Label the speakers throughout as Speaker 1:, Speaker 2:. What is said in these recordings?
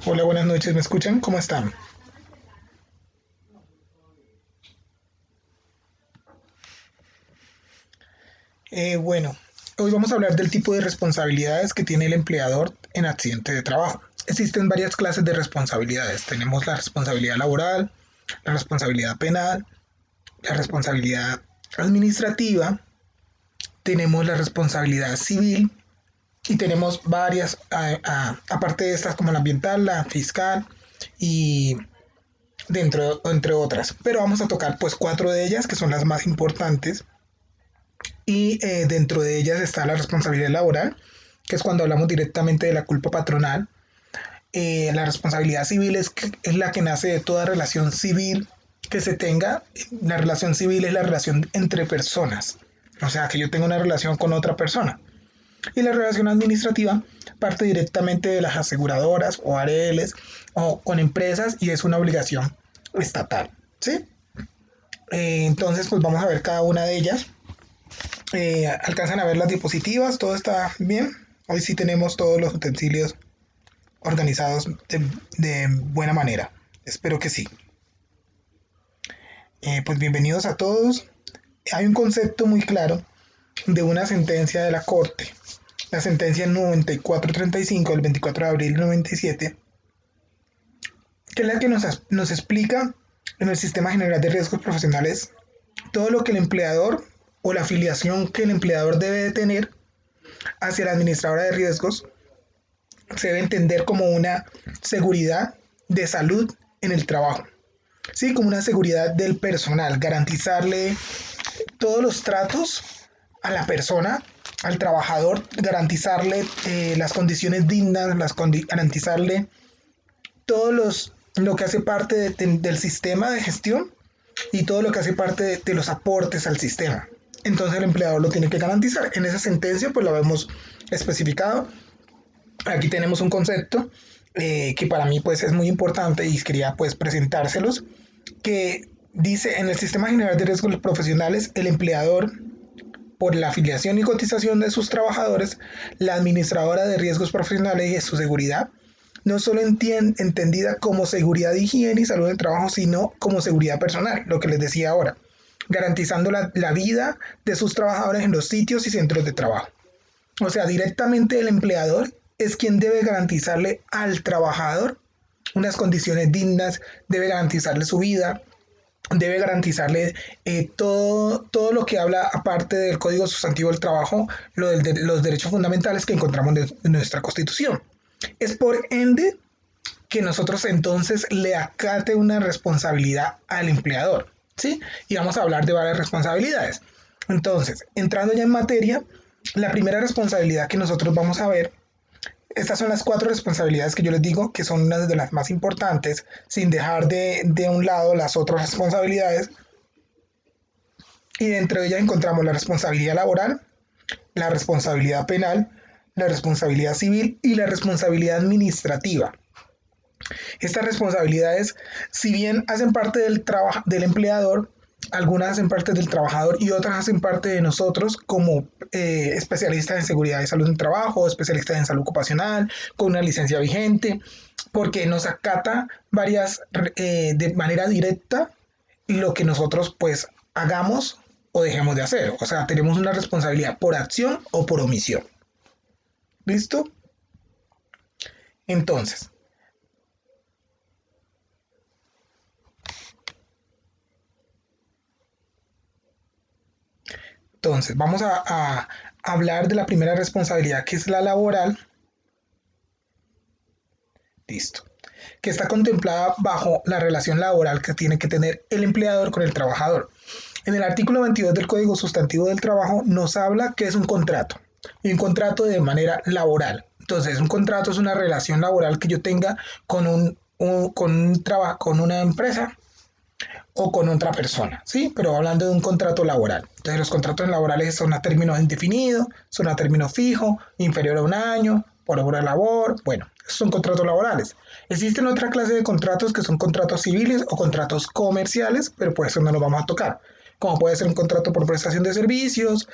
Speaker 1: Hola, buenas noches, ¿me escuchan? ¿Cómo están? Bueno, hoy vamos a hablar del tipo de responsabilidades que tiene el empleador en accidente de trabajo. Existen varias clases de responsabilidades. Tenemos la responsabilidad laboral, la responsabilidad penal, la responsabilidad administrativa, tenemos la responsabilidad civil y tenemos varias, aparte de estas como la ambiental, la fiscal y entre otras. Pero vamos a tocar pues cuatro de ellas que son las más importantes y dentro de ellas está la responsabilidad laboral, que es cuando hablamos directamente de la culpa patronal. La responsabilidad civil es la que nace de toda relación civil que se tenga. La relación civil es la relación entre personas, o sea, que yo tenga una relación con otra persona. Y la relación administrativa parte directamente de las aseguradoras o ARLs o con empresas y es una obligación estatal, ¿sí? Entonces, pues vamos a ver cada una de ellas. Alcanzan a ver las diapositivas, todo está bien. Hoy sí tenemos todos los utensilios organizados de buena manera. Espero que sí. Pues bienvenidos a todos. Hay un concepto muy claro de una sentencia de la Corte, la sentencia 9435 del 24 de abril del 97, que es la que nos explica en el Sistema General de Riesgos Profesionales todo lo que el empleador o la afiliación que el empleador debe de tener hacia la administradora de riesgos se debe entender como una seguridad de salud en el trabajo, sí, como una seguridad del personal, garantizarle todos los tratos a la persona, al trabajador, garantizarle las condiciones dignas, garantizarle todos lo que hace parte del sistema de gestión y todo lo que hace parte de los aportes al sistema. Entonces el empleador lo tiene que garantizar. En esa sentencia pues lo hemos especificado. Aquí tenemos un concepto que para mí pues es muy importante y quería pues presentárselos, que dice: en el Sistema General de Riesgos Profesionales, el empleador, por la afiliación y cotización de sus trabajadores, la administradora de riesgos profesionales y su seguridad, no solo entendida como seguridad de higiene y salud del trabajo, sino como seguridad personal, lo que les decía ahora, garantizando la vida de sus trabajadores en los sitios y centros de trabajo. O sea, directamente el empleador es quien debe garantizarle al trabajador unas condiciones dignas, debe garantizarle su vida, debe garantizarle todo lo que habla aparte del Código Sustantivo del Trabajo, los derechos fundamentales que encontramos en nuestra Constitución. Es por ende que nosotros entonces le acate una responsabilidad al empleador, ¿sí? Y vamos a hablar de varias responsabilidades. Entonces, entrando ya en materia, la primera responsabilidad que nosotros vamos a ver, estas son las cuatro responsabilidades que yo les digo que son una de las más importantes, sin dejar de un lado las otras responsabilidades. Y dentro de ellas encontramos la responsabilidad laboral, la responsabilidad penal, la responsabilidad civil y la responsabilidad administrativa. Estas responsabilidades, si bien hacen parte del empleador, algunas hacen parte del trabajador y otras hacen parte de nosotros como especialistas en seguridad y salud en trabajo, especialistas en salud ocupacional, con una licencia vigente, porque nos acata varias de manera directa lo que nosotros pues hagamos o dejemos de hacer. O sea, tenemos una responsabilidad por acción o por omisión. ¿Listo? Entonces, vamos a hablar de la primera responsabilidad, que es la laboral. Listo. Que está contemplada bajo la relación laboral que tiene que tener el empleador con el trabajador. En el artículo 22 del Código Sustantivo del Trabajo nos habla que es un contrato, y un contrato de manera laboral. Entonces, un contrato es una relación laboral que yo tenga con una empresa o con otra persona, ¿sí? Pero hablando de un contrato laboral. Entonces, los contratos laborales son a término indefinido, son a término fijo, inferior a un año, por obra de labor. Bueno, esos son contratos laborales. Existen otra clase de contratos que son contratos civiles o contratos comerciales, pero por eso no los vamos a tocar. Como puede ser un contrato por prestación de servicios,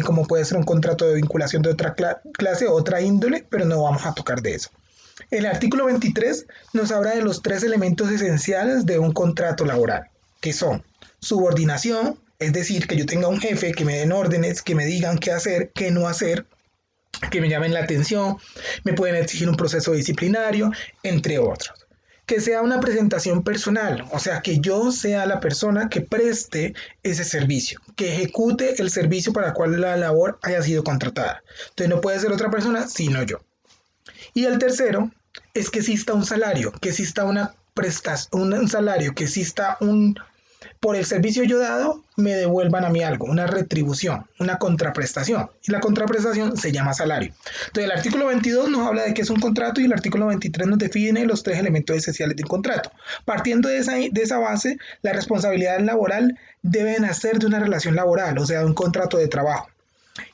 Speaker 1: como puede ser un contrato de vinculación de otra clase, otra índole, pero no vamos a tocar de eso. El artículo 23 nos habla de los tres elementos esenciales de un contrato laboral, que son subordinación, es decir, que yo tenga un jefe, que me den órdenes, que me digan qué hacer, qué no hacer, que me llamen la atención, me pueden exigir un proceso disciplinario, entre otros. Que sea una presentación personal, o sea, que yo sea la persona que preste ese servicio, que ejecute el servicio para el cual la labor haya sido contratada. Entonces no puede ser otra persona sino yo. Y el tercero es que exista un salario, que exista una prestación, un salario, que exista un, por el servicio yo dado, me devuelvan a mí algo, una retribución, una contraprestación. Y la contraprestación se llama salario. Entonces, el artículo 22 nos habla de qué es un contrato y el artículo 23 nos define los tres elementos esenciales de un contrato. Partiendo de esa base, la responsabilidad laboral debe nacer de una relación laboral, o sea, de un contrato de trabajo.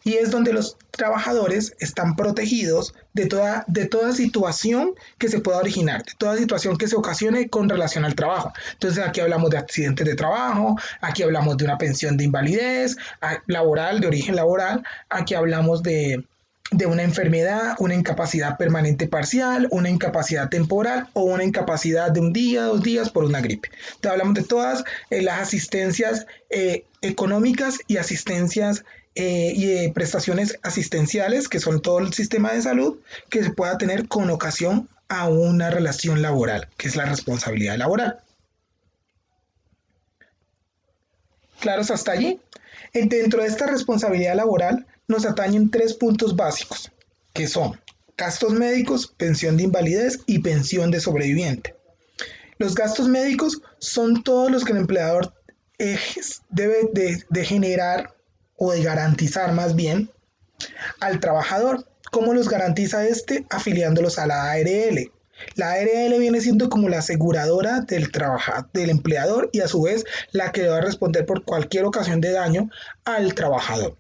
Speaker 1: Y es donde los trabajadores están protegidos de toda situación que se pueda originar, de toda situación que se ocasione con relación al trabajo. Entonces aquí hablamos de accidentes de trabajo, aquí hablamos de una pensión de invalidez laboral, de origen laboral, aquí hablamos de una enfermedad, una incapacidad permanente parcial, una incapacidad temporal o una incapacidad de un día, 2 días por una gripe. Entonces hablamos de todas las asistencias económicas y asistencias y prestaciones asistenciales, que son todo el sistema de salud que se pueda tener con ocasión a una relación laboral, que es la responsabilidad laboral. ¿Claros hasta allí? Dentro de esta responsabilidad laboral nos atañen tres puntos básicos, que son gastos médicos, pensión de invalidez y pensión de sobreviviente. Los gastos médicos son todos los que el empleador debe de generar o de garantizar más bien al trabajador. ¿Cómo los garantiza este? Afiliándolos a la ARL. La ARL viene siendo como la aseguradora del empleador y a su vez la que debe responder por cualquier ocasión de daño al trabajador.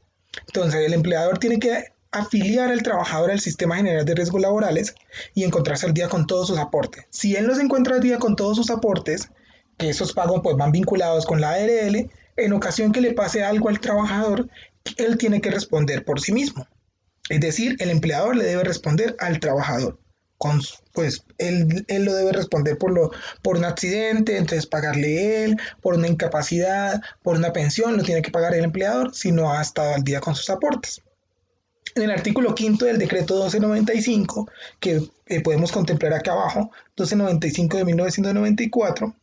Speaker 1: Entonces el empleador tiene que afiliar al trabajador al sistema general de riesgos laborales y encontrarse al día con todos sus aportes. Si él no se encuentra al día con todos sus aportes, que esos pagos pues van vinculados con la ARL, en ocasión que le pase algo al trabajador, él tiene que responder por sí mismo. Es decir, el empleador le debe responder al trabajador. Pues él lo debe responder por un accidente, entonces pagarle él, por una incapacidad, por una pensión, lo tiene que pagar el empleador si no ha estado al día con sus aportes. En el artículo 5 del decreto 1295, que podemos contemplar acá abajo, 1295 de 1994,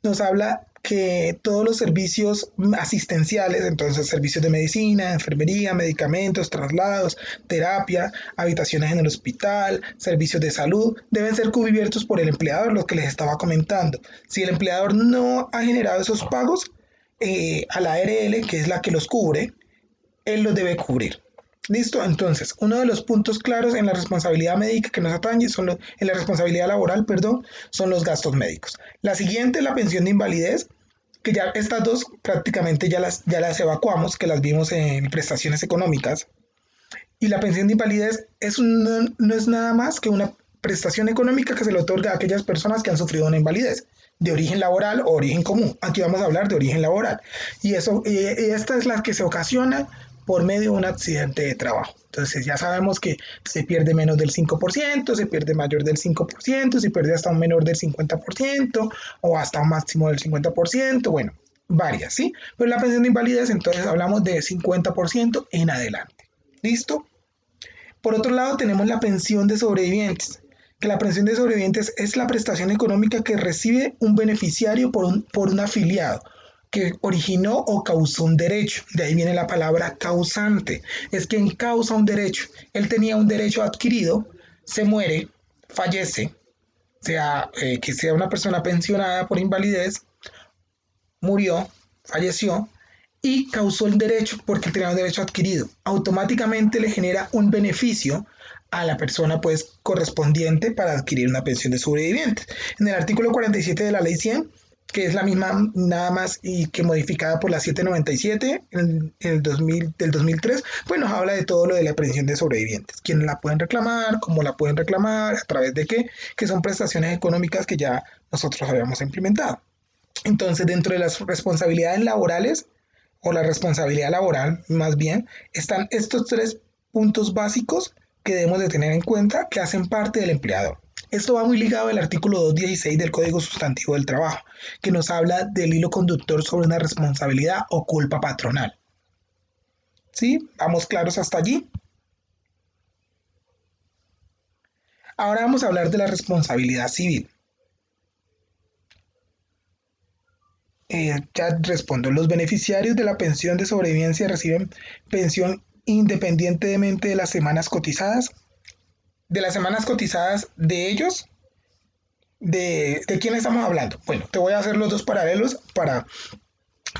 Speaker 1: nos habla que todos los servicios asistenciales, entonces servicios de medicina, enfermería, medicamentos, traslados, terapia, habitaciones en el hospital, servicios de salud, deben ser cubiertos por el empleador, lo que les estaba comentando. Si el empleador no ha generado esos pagos a la ARL, que es la que los cubre, él los debe cubrir. ¿Listo? Entonces, uno de los puntos claros en la responsabilidad médica que nos atañe, en la responsabilidad laboral, perdón, son los gastos médicos. La siguiente es la pensión de invalidez, que ya estas dos prácticamente ya las evacuamos, que las vimos en prestaciones económicas. Y la pensión de invalidez no es nada más que una prestación económica que se le otorga a aquellas personas que han sufrido una invalidez de origen laboral o origen común. Aquí vamos a hablar de origen laboral. Y esta es la que se ocasiona por medio de un accidente de trabajo. Entonces ya sabemos que se pierde menos del 5%, se pierde mayor del 5%, se pierde hasta un menor del 50% o hasta un máximo del 50%, bueno, varias, ¿sí? Pero la pensión de invalidez entonces hablamos de 50% en adelante. ¿Listo? Por otro lado tenemos la pensión de sobrevivientes, que la pensión de sobrevivientes es la prestación económica que recibe un beneficiario por un afiliado que originó o causó un derecho. De ahí viene la palabra causante. Es quien causa un derecho. Él tenía un derecho adquirido, se muere, fallece, que sea una persona pensionada por invalidez, murió, falleció y causó el derecho porque tenía un derecho adquirido. Automáticamente le genera un beneficio a la persona pues correspondiente para adquirir una pensión de sobrevivientes. En el artículo 47 de la ley 100, que es la misma nada más y que modificada por la 797 en el 2003, pues nos habla de todo lo de la pensión de sobrevivientes, quiénes la pueden reclamar, cómo la pueden reclamar, a través de qué, que son prestaciones económicas que ya nosotros habíamos implementado. Entonces, dentro de las responsabilidades laborales, o la responsabilidad laboral más bien, están estos tres puntos básicos que debemos de tener en cuenta que hacen parte del empleador. Esto va muy ligado al artículo 216 del Código Sustantivo del Trabajo, que nos habla del hilo conductor sobre una responsabilidad o culpa patronal. ¿Sí? ¿Vamos claros hasta allí? Ahora vamos a hablar de la responsabilidad civil. Ya respondo. Los beneficiarios de la pensión de sobrevivencia reciben pensión independientemente de las semanas cotizadas. De las semanas cotizadas de ellos, ¿de quién estamos hablando? Bueno, te voy a hacer los dos paralelos para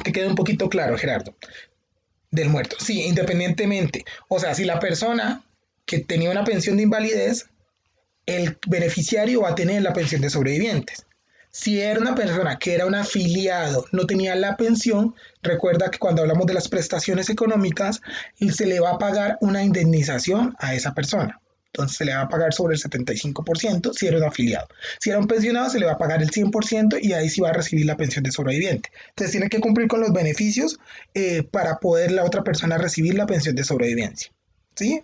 Speaker 1: que quede un poquito claro, Gerardo. Del muerto. Sí, independientemente. O sea, si la persona que tenía una pensión de invalidez, el beneficiario va a tener la pensión de sobrevivientes. Si era una persona que era un afiliado, no tenía la pensión, recuerda que cuando hablamos de las prestaciones económicas, se le va a pagar una indemnización a esa persona. Entonces se le va a pagar sobre el 75% si era un afiliado. Si era un pensionado, se le va a pagar el 100% y ahí sí va a recibir la pensión de sobreviviente. Entonces tiene que cumplir con los beneficios para poder la otra persona recibir la pensión de sobrevivencia. ¿Sí?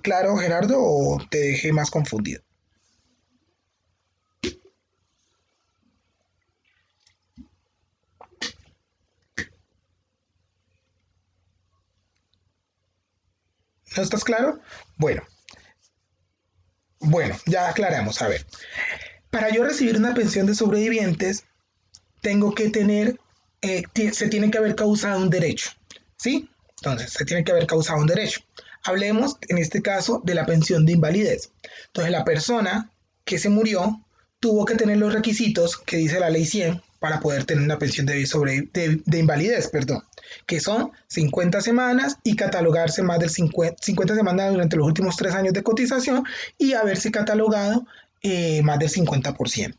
Speaker 1: ¿Claro, Gerardo, o te dejé más confundido? ¿No estás claro? Bueno, bueno, ya aclaramos. A ver, para yo recibir una pensión de sobrevivientes, tengo que tener, se tiene que haber causado un derecho, ¿sí? Entonces, se tiene que haber causado un derecho. Hablemos, en este caso, de la pensión de invalidez. Entonces, la persona que se murió tuvo que tener los requisitos que dice la ley 100 para poder tener una pensión de invalidez, perdón, que son 50 semanas y catalogarse más del 50 semanas durante los últimos 3 años de cotización y haberse catalogado más del 50%.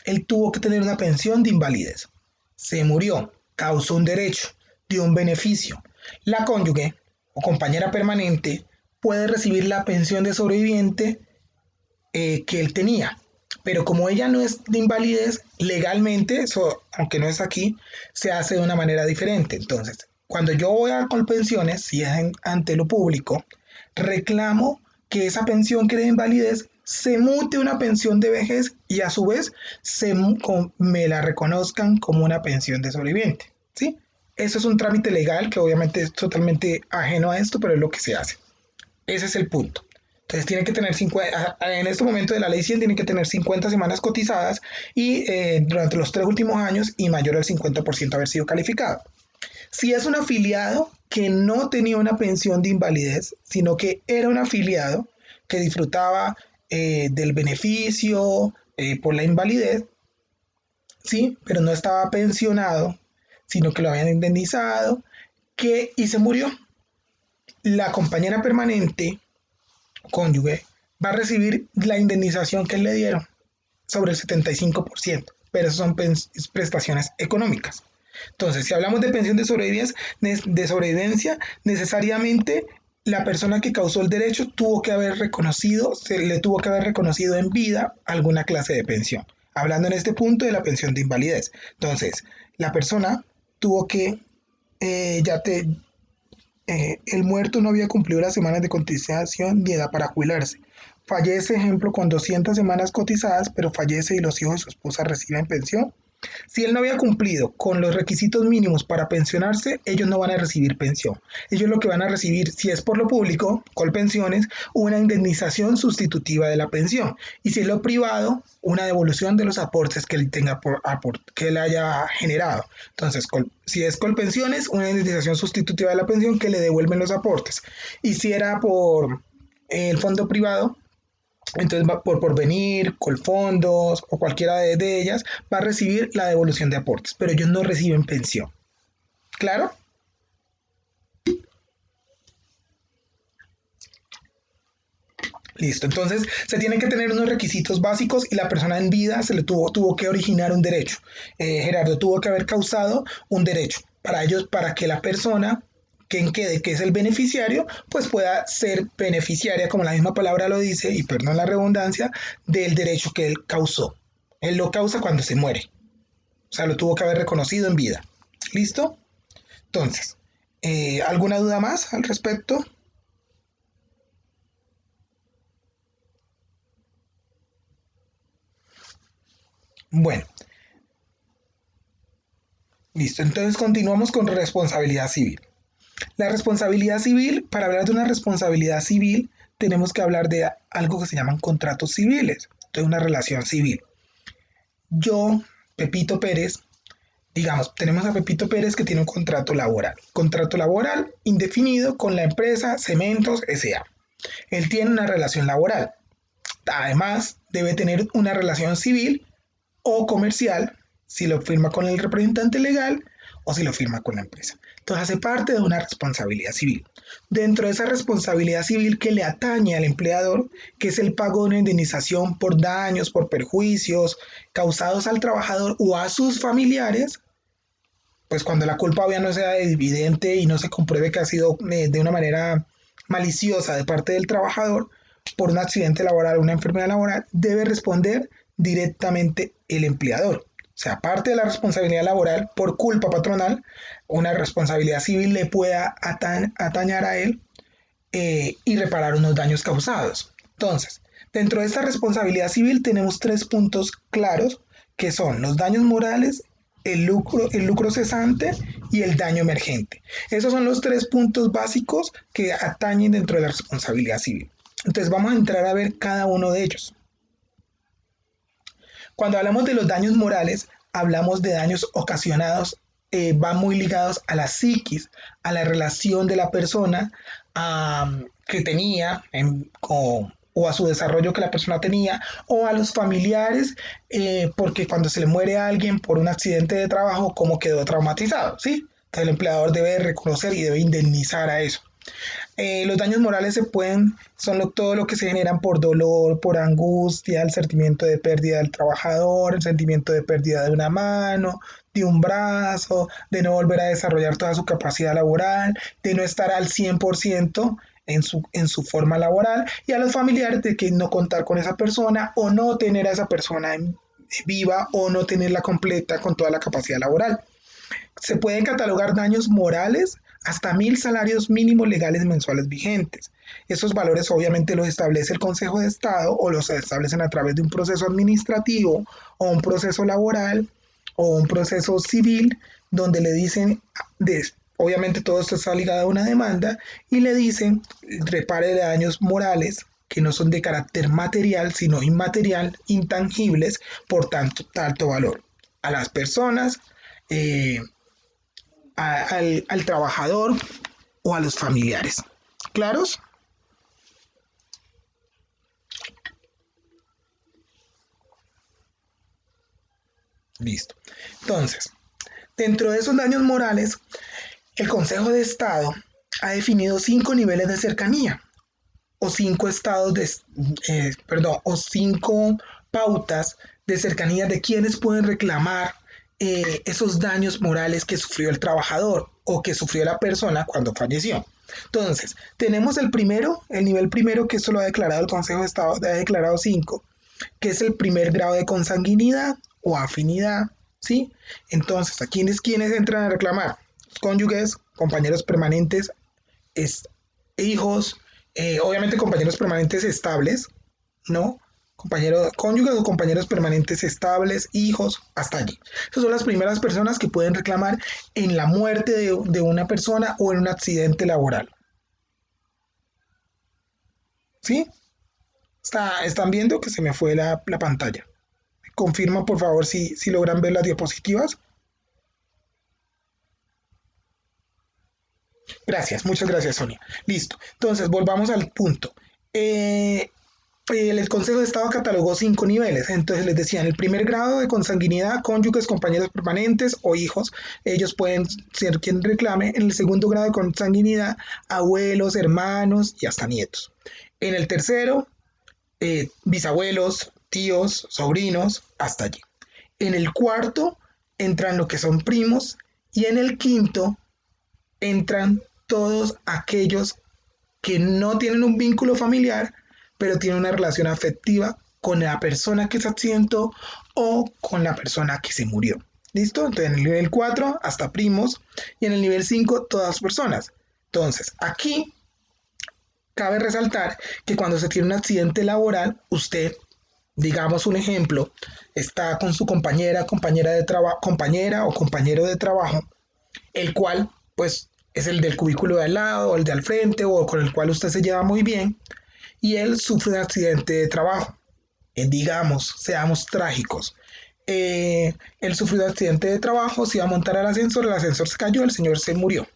Speaker 1: Él tuvo que tener una pensión de invalidez. Se murió, causó un derecho, dio un beneficio. La cónyuge o compañera permanente puede recibir la pensión de sobreviviente que él tenía. Pero como ella no es de invalidez, legalmente, eso, aunque no es aquí, se hace de una manera diferente. Entonces, cuando yo voy a Colpensiones, si es ante lo público, reclamo que esa pensión que era de invalidez se mute una pensión de vejez y a su vez me la reconozcan como una pensión de sobreviviente. ¿Sí? Eso es un trámite legal que obviamente es totalmente ajeno a esto, pero es lo que se hace. Ese es el punto. Entonces tiene que tener 50, en este momento de la ley 100 tiene que tener 50 semanas cotizadas y durante los 3 últimos años y mayor al 50% haber sido calificado. Si es un afiliado que no tenía una pensión de invalidez, sino que era un afiliado que disfrutaba del beneficio por la invalidez, sí, pero no estaba pensionado, sino que lo habían indemnizado, y se murió. La compañera permanente cónyuge va a recibir la indemnización que le dieron sobre el 75%, pero eso son prestaciones económicas. Entonces, si hablamos de pensión de sobrevivencia, necesariamente la persona que causó el derecho tuvo que haber reconocido, se le tuvo que haber reconocido en vida alguna clase de pensión. Hablando en este punto de la pensión de invalidez. Entonces, la persona tuvo que, ya te, el muerto no había cumplido las semanas de cotización ni edad para jubilarse. Fallece, ejemplo, con 200 semanas cotizadas, pero fallece y los hijos de su esposa reciben pensión. Si él no había cumplido con los requisitos mínimos para pensionarse, ellos no van a recibir pensión. Ellos lo que van a recibir, si es por lo público, Colpensiones, una indemnización sustitutiva de la pensión. Y si es lo privado, una devolución de los aportes que él tenga que él haya generado. Entonces, si es Colpensiones, una indemnización sustitutiva de la pensión que le devuelven los aportes. Y si era por el fondo privado, entonces, por Porvenir, Colfondos o cualquiera de ellas, va a recibir la devolución de aportes, pero ellos no reciben pensión. ¿Claro? Listo. Entonces, se tienen que tener unos requisitos básicos y la persona en vida se le tuvo que originar un derecho. Gerardo tuvo que haber causado un derecho para ellos, para que la persona quien quede, que es el beneficiario, pues pueda ser beneficiaria, como la misma palabra lo dice, y perdón la redundancia, del derecho que él causó. Él lo causa cuando se muere. O sea, lo tuvo que haber reconocido en vida. ¿Listo? Entonces, ¿alguna duda más al respecto? Bueno, listo. Entonces continuamos con responsabilidad civil. La responsabilidad civil, para hablar de una responsabilidad civil, tenemos que hablar de algo que se llaman contratos civiles, de una relación civil. Yo, Pepito Pérez, digamos, tenemos a Pepito Pérez que tiene un contrato laboral indefinido con la empresa Cementos S.A. Él tiene una relación laboral. Además, debe tener una relación civil o comercial si lo firma con el representante legal o si lo firma con la empresa. Entonces hace parte de una responsabilidad civil. Dentro de esa responsabilidad civil que le atañe al empleador, que es el pago de una indemnización por daños, por perjuicios causados al trabajador o a sus familiares, pues cuando la culpa obvia no sea evidente y no se compruebe que ha sido de una manera maliciosa de parte del trabajador por un accidente laboral o una enfermedad laboral, debe responder directamente el empleador. O sea, aparte de la responsabilidad laboral por culpa patronal, una responsabilidad civil le pueda atañar a él y reparar unos daños causados. Entonces, dentro de esta responsabilidad civil tenemos tres puntos claros que son los daños morales, el lucro cesante y el daño emergente. Esos son los tres puntos básicos que atañen dentro de la responsabilidad civil. Entonces vamos a entrar a ver cada uno de ellos. Cuando hablamos de los daños morales, hablamos de daños ocasionados, van muy ligados a la psiquis, a la relación de la persona que tenía o a su desarrollo que la persona tenía, o a los familiares, porque cuando se le muere a alguien por un accidente de trabajo, como quedó traumatizado, ¿sí? Entonces el empleador debe reconocer y debe indemnizar a eso. Los daños morales son todo lo que se generan por dolor, por angustia, el sentimiento de pérdida del trabajador, el sentimiento de pérdida de una mano, de un brazo, de no volver a desarrollar toda su capacidad laboral, de no estar al 100% en su forma laboral, y a los familiares de que no contar con esa persona o no tener a esa persona viva o no tenerla completa con toda la capacidad laboral. Se pueden catalogar daños morales hasta 1.000 salarios mínimos legales mensuales vigentes. Esos valores obviamente los establece el Consejo de Estado o los establecen a través de un proceso administrativo o un proceso laboral o un proceso civil donde le dicen, obviamente todo esto está ligado a una demanda y le dicen repare de daños morales que no son de carácter material sino inmaterial, intangibles, por tanto valor a las personas, eh, al trabajador o a los familiares. ¿Claros? Listo. Entonces, dentro de esos daños morales, el Consejo de Estado ha definido 5 niveles de cercanía o 5 estados de, perdón, o 5 pautas de cercanía de quienes pueden reclamar esos daños morales que sufrió el trabajador o que sufrió la persona cuando falleció. Entonces, tenemos el nivel primero, que esto lo ha declarado el Consejo de Estado, ha declarado 5, que es el primer grado de consanguinidad o afinidad, ¿sí? Entonces, ¿a quiénes entran a reclamar? Los cónyuges, compañeros permanentes, es, hijos, obviamente compañeros permanentes estables, ¿no? Compañeros, cónyuges o compañeros permanentes estables, hijos, hasta allí. Esas son las primeras personas que pueden reclamar en la muerte de una persona o en un accidente laboral. ¿Sí? Están viendo que se me fue la pantalla. Confirma por favor si logran ver las diapositivas. Gracias, muchas gracias Sonia. Listo, entonces volvamos al punto. El Consejo de Estado catalogó 5 niveles. Entonces les decía, en el primer grado de consanguinidad, cónyuges, compañeros permanentes o hijos, ellos pueden ser quien reclame. En el segundo grado de consanguinidad, abuelos, hermanos y hasta nietos. En el tercero, bisabuelos, tíos, sobrinos, hasta allí. En el cuarto entran lo que son primos y en el quinto entran todos aquellos que no tienen un vínculo familiar, pero tienen una relación afectiva con la persona que se accidentó o con la persona que se murió. ¿Listo? Entonces en el nivel 4 hasta primos y en el nivel 5 todas personas. Entonces aquí cabe resaltar que cuando se tiene un accidente laboral, usted digamos un ejemplo, está con su compañera o compañero de trabajo, el cual pues es el del cubículo de al lado o el de al frente o con el cual usted se lleva muy bien y él sufre un accidente de trabajo. Digamos, seamos trágicos. Él sufrió un accidente de trabajo, se iba a montar al ascensor, el ascensor se cayó, el señor se murió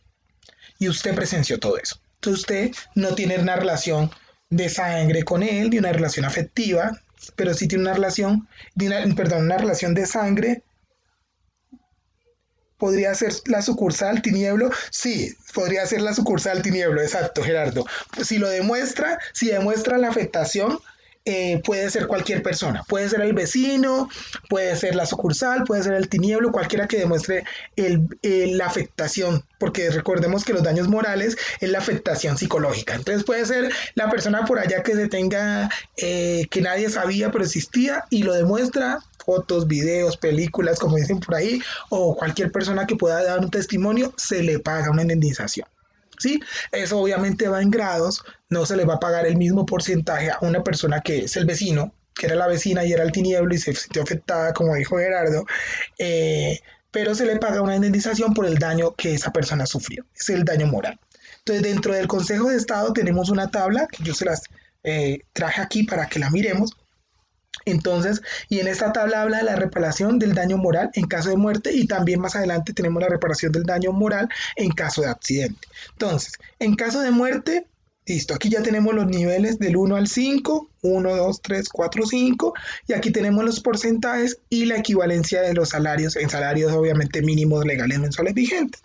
Speaker 1: y usted presenció todo eso. Entonces usted no tiene una relación de sangre con él, ni una relación afectiva, pero sí tiene una relación, una relación de sangre. ¿Podría ser la sucursal Tinieblo? Sí, podría ser la sucursal Tinieblo, exacto, Gerardo. Pues si demuestra la afectación, puede ser cualquier persona. Puede ser el vecino, puede ser la sucursal, puede ser el Tinieblo, cualquiera que demuestre la afectación, porque recordemos que los daños morales es la afectación psicológica. Entonces puede ser la persona por allá que se tenga, que nadie sabía pero existía y lo demuestra, fotos, videos, películas, como dicen por ahí, o cualquier persona que pueda dar un testimonio, se le paga una indemnización. ¿Sí? Eso obviamente va en grados, no se le va a pagar el mismo porcentaje a una persona que es el vecino, que era la vecina y era el tinieblo y se sintió afectada, como dijo Gerardo, eh, pero se le paga una indemnización por el daño que esa persona sufrió, es el daño moral. Entonces, dentro del Consejo de Estado tenemos una tabla que yo se las traje aquí para que la miremos. Entonces, y en esta tabla habla de la reparación del daño moral en caso de muerte y también más adelante tenemos la reparación del daño moral en caso de accidente. Entonces, en caso de muerte, listo, aquí ya tenemos los niveles del 1 al 5, 1, 2, 3, 4, 5, y aquí tenemos los porcentajes y la equivalencia de los salarios en salarios obviamente mínimos legales mensuales vigentes.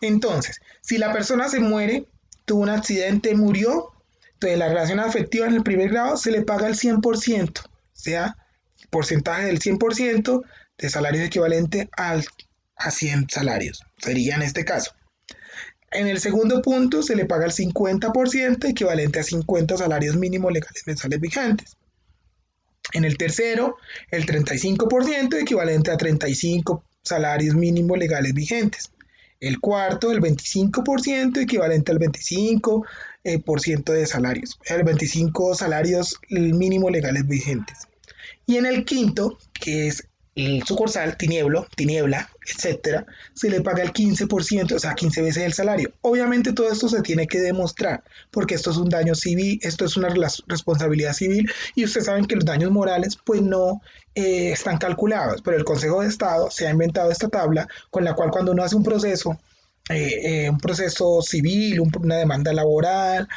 Speaker 1: Entonces, si la persona se muere, tuvo un accidente, murió, entonces la relación afectiva en el primer grado se le paga el 100%, o sea, porcentaje del 100% de salarios equivalente a 100 salarios, sería en este caso. En el segundo punto se le paga el 50% equivalente a 50 salarios mínimos legales mensuales vigentes. En el tercero, el 35% equivalente a 35 salarios mínimos legales vigentes. El cuarto, el 25% equivalente al 25% de salarios, el 25 salarios mínimos legales vigentes. Y en el quinto, que es el sucursal, tiniebla, etcétera, se le paga el 15%, o sea, 15 veces el salario. Obviamente todo esto se tiene que demostrar, porque esto es un daño civil, esto es una responsabilidad civil, y ustedes saben que los daños morales, pues no están calculados, pero el Consejo de Estado se ha inventado esta tabla con la cual cuando uno hace un proceso civil, una demanda laboral,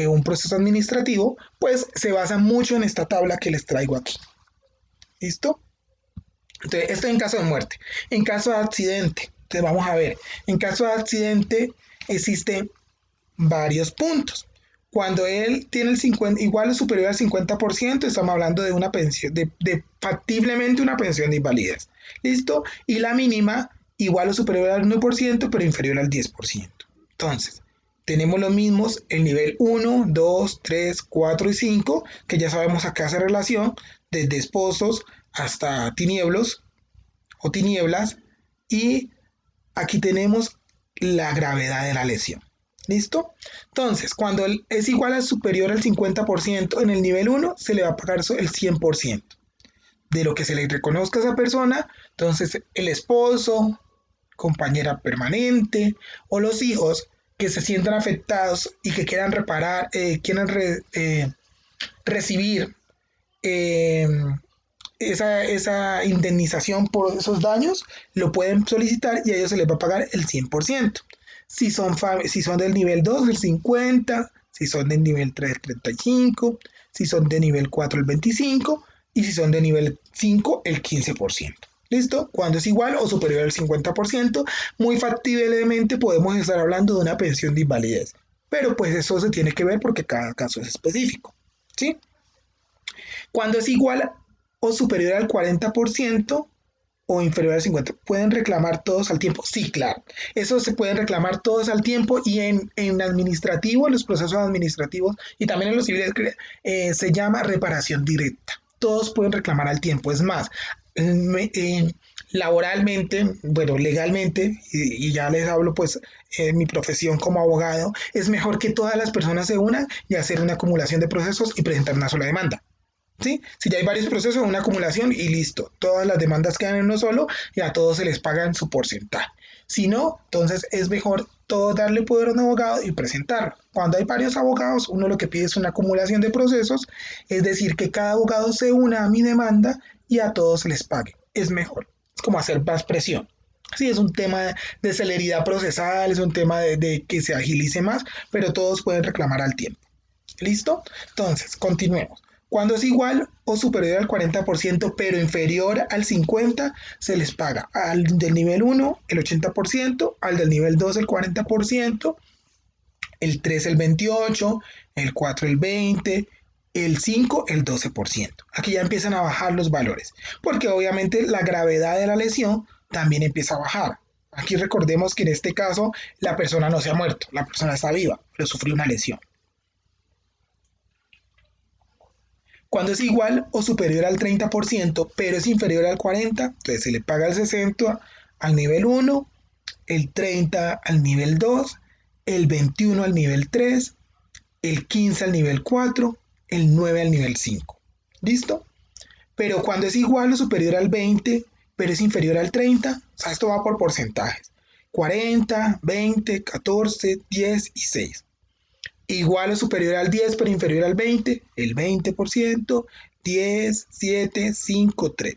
Speaker 1: un proceso administrativo, pues se basa mucho en esta tabla que les traigo aquí. ¿Listo? Entonces, esto en caso de muerte. En caso de accidente, entonces vamos a ver, en caso de accidente existen varios puntos. Cuando él tiene el 50, igual o superior al 50%, estamos hablando de una pensión, de factiblemente una pensión de invalidez. ¿Listo? Y la mínima igual o superior al 1%, pero inferior al 10%. Entonces, tenemos los mismos, el nivel 1, 2, 3, 4 y 5, que ya sabemos acá hace relación, desde esposos hasta tinieblos o tinieblas, y aquí tenemos la gravedad de la lesión. ¿Listo? Entonces, cuando es igual al superior al 50% en el nivel 1, se le va a pagar el 100% de lo que se le reconozca a esa persona. Entonces, el esposo, compañera permanente o los hijos que se sientan afectados y que quieran reparar, recibir eh, esa indemnización por esos daños, lo pueden solicitar y a ellos se les va a pagar el 100%. Si son del nivel 2, el 50%, si son del nivel 3, el 35%, si son de nivel 4, el 25%, y si son de nivel 5, el 15%. ¿Listo? Cuando es igual o superior al 50%, muy factiblemente podemos estar hablando de una pensión de invalidez. Pero pues eso se tiene que ver porque cada caso es específico. ¿Sí? Cuando es igual o superior al 40% o inferior al 50%, ¿pueden reclamar todos al tiempo? Sí, claro. Eso se pueden reclamar todos al tiempo y en administrativo, en los procesos administrativos y también en los civiles, se llama reparación directa. Todos pueden reclamar al tiempo. Es más, laboralmente, bueno, legalmente, y ya les hablo pues en mi profesión como abogado, es mejor que todas las personas se unan y hacer una acumulación de procesos y presentar una sola demanda. ¿Sí? Si ya hay varios procesos, una acumulación y listo. Todas las demandas quedan en uno solo y a todos se les pagan su porcentaje. Si no, entonces es mejor todo darle poder a un abogado y presentarlo. Cuando hay varios abogados, uno lo que pide es una acumulación de procesos, es decir, que cada abogado se una a mi demanda y a todos se les pague. Es mejor. Es como hacer más presión. Sí, es un tema de celeridad procesal, es un tema de que se agilice más, pero todos pueden reclamar al tiempo. ¿Listo? Entonces, continuemos. Cuando es igual o superior al 40%, pero inferior al 50%, se les paga al del nivel 1 el 80%, al del nivel 2 el 40%, el 3 el 28%, el 4 el 20%, el 5 el 12%. Aquí ya empiezan a bajar los valores, porque obviamente la gravedad de la lesión también empieza a bajar. Aquí recordemos que en este caso la persona no se ha muerto, la persona está viva, pero sufrió una lesión. Cuando es igual o superior al 30%, pero es inferior al 40%, entonces se le paga el 60 al nivel 1, el 30 al nivel 2, el 21 al nivel 3, el 15 al nivel 4, el 9 al nivel 5. ¿Listo? Pero cuando es igual o superior al 20, pero es inferior al 30, o sea, esto va por porcentajes. 40, 20, 14, 10 y 6. Igual o superior al 10 pero inferior al 20, el 20%, 10, 7, 5, 3.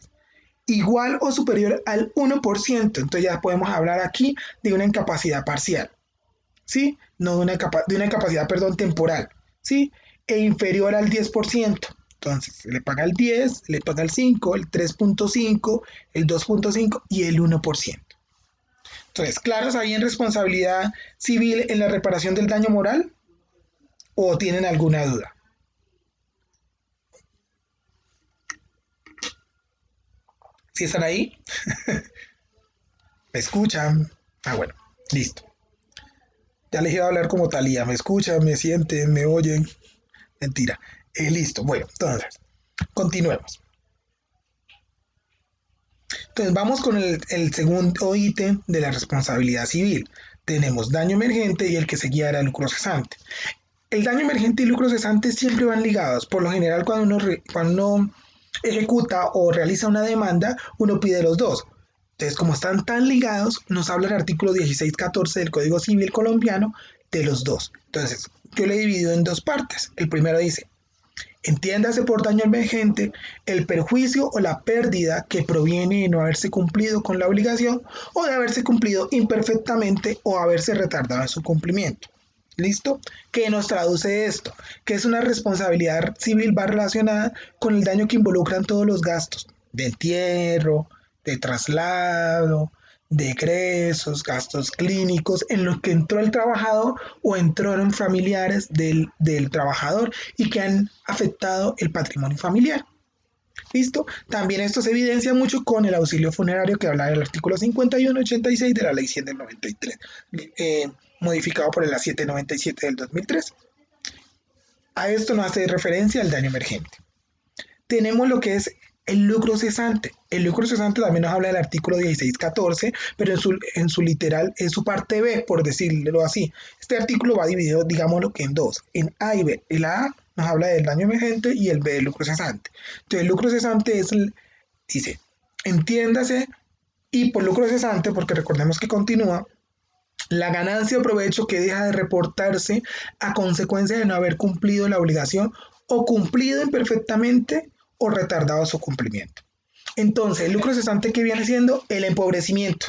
Speaker 1: Igual o superior al 1%, entonces ya podemos hablar aquí de una incapacidad parcial, ¿sí? No de una incapacidad, perdón, temporal, ¿sí? E inferior al 10%. Entonces, se le paga el 10, se le paga el 5, el 3.5, el 2.5 y el 1%. Entonces, ¿claros ahí en responsabilidad civil en la reparación del daño moral? ¿O tienen alguna duda? ¿Sí están ahí? ¿Me escuchan? Ah, bueno, listo. Ya les iba a hablar como Talía. ¿Me escuchan? ¿Me sienten? ¿Me oyen? Mentira. Listo. Bueno, entonces, continuemos. Entonces, vamos con el segundo ítem de la responsabilidad civil. Tenemos daño emergente y el que seguía era lucro cesante. El daño emergente y lucro cesante siempre van ligados. Por lo general, cuando uno ejecuta o realiza una demanda, uno pide los dos. Entonces, como están tan ligados, nos habla el artículo 1614 del Código Civil colombiano de los dos. Entonces, yo le he dividido en dos partes. El primero dice, entiéndase por daño emergente el perjuicio o la pérdida que proviene de no haberse cumplido con la obligación o de haberse cumplido imperfectamente o haberse retardado en su cumplimiento. ¿Listo? ¿Qué nos traduce esto? Que es una responsabilidad civil va relacionada con el daño que involucran todos los gastos de entierro, de traslado, de egresos, gastos clínicos, en los que entró el trabajador o entraron familiares del trabajador y que han afectado el patrimonio familiar. ¿Listo? También esto se evidencia mucho con el auxilio funerario que habla del artículo 5186 de la ley 100 del 93, modificado por la 797 del 2003. A esto nos hace referencia al daño emergente. Tenemos lo que es el lucro cesante. El lucro cesante también nos habla del artículo 1614, pero en su literal, en su parte B, por decirlo así. Este artículo va dividido, digámoslo que en dos, en A y B. El A nos habla del daño emergente y el B del lucro cesante. Entonces, el lucro cesante dice, entiéndase, y por lucro cesante, porque recordemos que continúa, la ganancia o provecho que deja de reportarse a consecuencia de no haber cumplido la obligación o cumplido imperfectamente o retardado su cumplimiento. Entonces, el lucro cesante que viene siendo el empobrecimiento,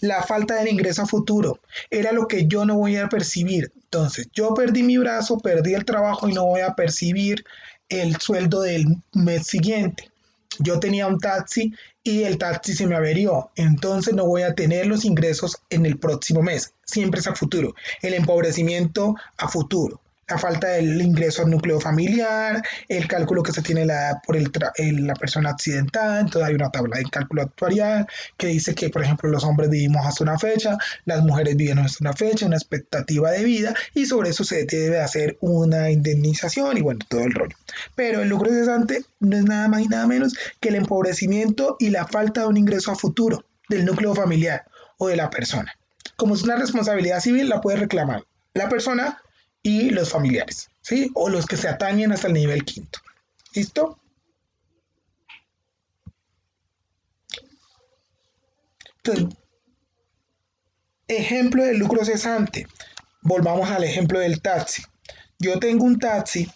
Speaker 1: la falta del ingreso a futuro, era lo que yo no voy a percibir. Entonces, yo perdí mi brazo, perdí el trabajo y no voy a percibir el sueldo del mes siguiente. Yo tenía un taxi y el taxi se me averió, entonces no voy a tener los ingresos en el próximo mes, siempre es a futuro, el empobrecimiento a futuro, la falta del ingreso al núcleo familiar, el cálculo que se tiene por la persona accidentada, entonces hay una tabla de cálculo actuarial que dice que, por ejemplo, los hombres vivimos hasta una fecha, las mujeres viven hasta una fecha, una expectativa de vida, y sobre eso se debe hacer una indemnización y bueno, todo el rollo. Pero el lucro cesante no es nada más y nada menos que el empobrecimiento y la falta de un ingreso a futuro del núcleo familiar o de la persona. Como es una responsabilidad civil, la puede reclamar la persona y los familiares, ¿sí? O los que se atañen hasta el nivel quinto. ¿Listo? Entonces, ejemplo del lucro cesante. Volvamos al ejemplo del taxi. Yo tengo un taxi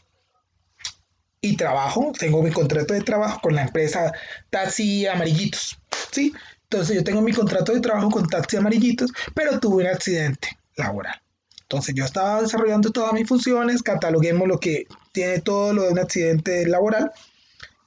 Speaker 1: y trabajo, tengo mi contrato de trabajo con la empresa Taxi Amarillitos, ¿sí? Entonces yo tengo mi contrato de trabajo con Taxi Amarillitos, pero tuve un accidente laboral. Entonces yo estaba desarrollando todas mis funciones, cataloguemos lo que tiene todo lo de un accidente laboral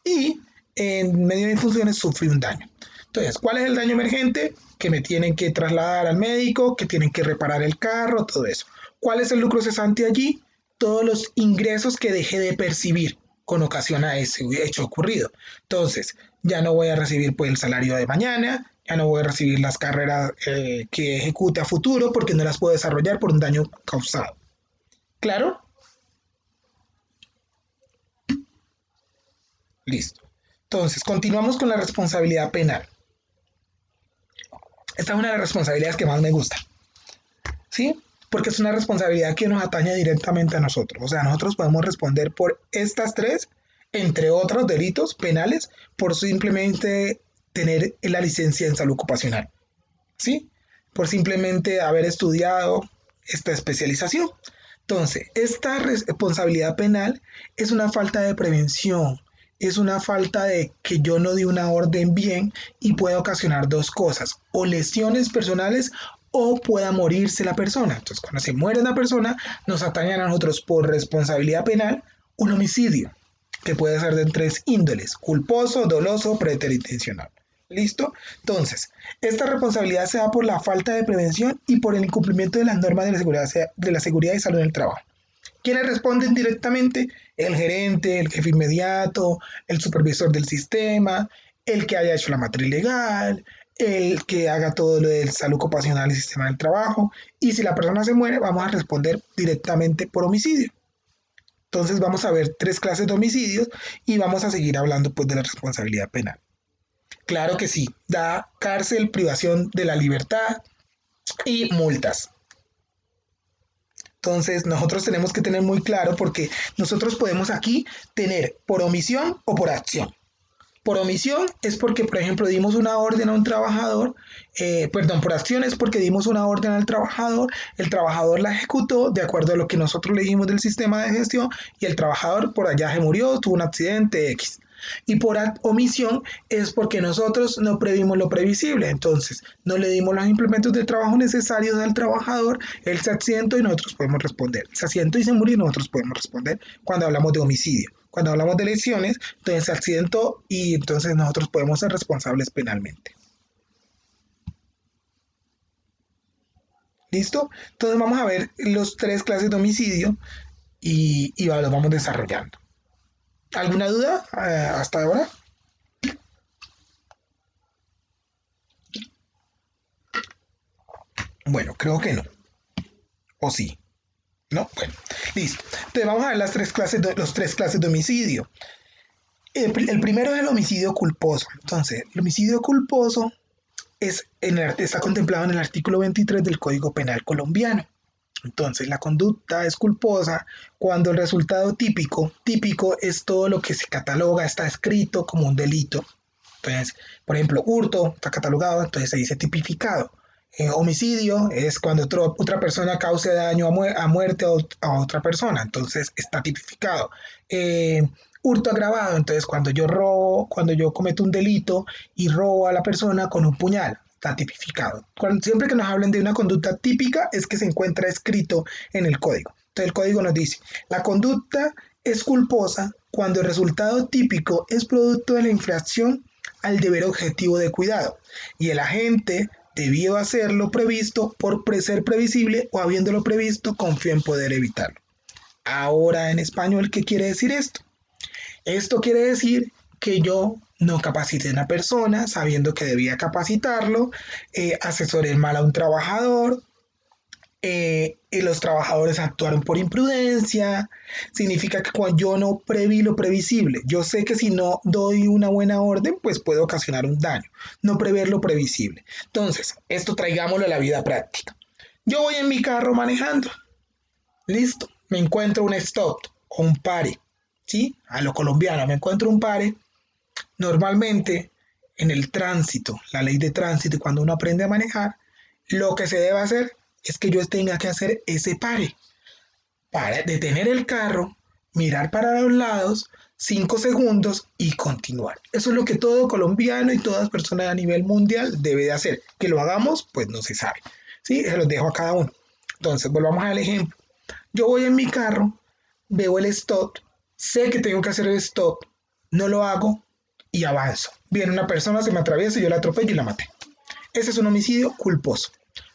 Speaker 1: y en medio de mis funciones sufrí un daño. Entonces, ¿cuál es el daño emergente? Que me tienen que trasladar al médico, que tienen que reparar el carro, todo eso. ¿Cuál es el lucro cesante allí? Todos los ingresos que dejé de percibir con ocasión a ese hecho ocurrido. Entonces, ya no voy a recibir pues, el salario de mañana, ya no voy a recibir las carreras que ejecute a futuro porque no las puedo desarrollar por un daño causado. ¿Claro? Listo. Entonces, continuamos con la responsabilidad penal. Esta es una de las responsabilidades que más me gusta, ¿sí? Porque es una responsabilidad que nos atañe directamente a nosotros. O sea, nosotros podemos responder por estas tres, entre otros delitos penales, por simplemente tener la licencia en salud ocupacional, ¿sí? Por simplemente haber estudiado esta especialización. Entonces, esta responsabilidad penal es una falta de prevención, es una falta de que yo no di una orden bien y puede ocasionar dos cosas, o lesiones personales o pueda morirse la persona. Entonces, cuando se muere una persona, nos atañen a nosotros por responsabilidad penal un homicidio, que puede ser de tres índoles, culposo, doloso, preterintencional. ¿Listo? Entonces, esta responsabilidad se da por la falta de prevención y por el incumplimiento de las normas de la seguridad y salud en el trabajo. ¿Quiénes responden directamente? El gerente, el jefe inmediato, el supervisor del sistema, el que haya hecho la matriz legal, el que haga todo lo del salud ocupacional y sistema del trabajo. Y si la persona se muere, vamos a responder directamente por homicidio. Entonces vamos a ver tres clases de homicidios y vamos a seguir hablando pues de la responsabilidad penal. Claro que sí, da cárcel, privación de la libertad y multas. Entonces nosotros tenemos que tener muy claro porque nosotros podemos aquí tener por omisión o por acción. Por omisión es porque, por ejemplo, dimos una orden a un trabajador, perdón, por acción es porque dimos una orden al trabajador, el trabajador la ejecutó de acuerdo a lo que nosotros le dijimos del sistema de gestión y el trabajador por allá se murió, tuvo un accidente X. Y por omisión es porque nosotros no previmos lo previsible, entonces no le dimos los implementos de trabajo necesarios al trabajador, él se accidentó y nosotros podemos responder. Se accidentó y se murió y nosotros podemos responder cuando hablamos de homicidio. Cuando hablamos de lesiones, entonces se accidentó y entonces nosotros podemos ser responsables penalmente. ¿Listo? Entonces vamos a ver los tres clases de homicidio y lo vamos desarrollando. ¿Alguna duda hasta ahora? Bueno, creo que no. ¿O sí? ¿No? Bueno, listo. Entonces vamos a ver los tres clases de homicidio. El primero es el homicidio culposo. Entonces, el homicidio culposo está contemplado en el artículo 23 del Código Penal colombiano. Entonces, la conducta es culposa cuando el resultado típico es todo lo que se cataloga, está escrito como un delito. Entonces, por ejemplo, hurto está catalogado, entonces se dice tipificado. Homicidio es cuando otra persona cause daño a muerte a otra persona, entonces está tipificado. Hurto agravado, entonces cuando yo cometo un delito y robo a la persona con un puñal, está tipificado. Siempre que nos hablen de una conducta típica es que se encuentra escrito en el código. Entonces el código nos dice, la conducta es culposa cuando el resultado típico es producto de la infracción al deber objetivo de cuidado y el agente debido a hacerlo previsto por ser previsible o habiéndolo previsto confió en poder evitarlo. Ahora en español, ¿qué quiere decir esto? Esto quiere decir que yo no capacité a una persona sabiendo que debía capacitarlo, asesoré mal a un trabajador, y los trabajadores actuaron por imprudencia, significa que cuando yo no preví lo previsible, yo sé que si no doy una buena orden, pues puede ocasionar un daño, no prever lo previsible. Entonces, esto traigámoslo a la vida práctica. Yo voy en mi carro manejando, listo, me encuentro un stop o un pare, ¿sí? A lo colombiano, me encuentro un pare, normalmente en el tránsito, la ley de tránsito, cuando uno aprende a manejar, lo que se debe hacer es que yo tenga que hacer ese pare, para detener el carro, mirar para los lados, 5 segundos y continuar. Eso es lo que todo colombiano y todas personas a nivel mundial debe de hacer. Que lo hagamos, pues no se sabe. ¿Sí? Se los dejo a cada uno. Entonces, volvamos al ejemplo. Yo voy en mi carro, veo el stop, sé que tengo que hacer el stop, no lo hago y avanzo. Viene una persona, se me atraviesa, yo la atropello y la maté. Ese es un homicidio culposo.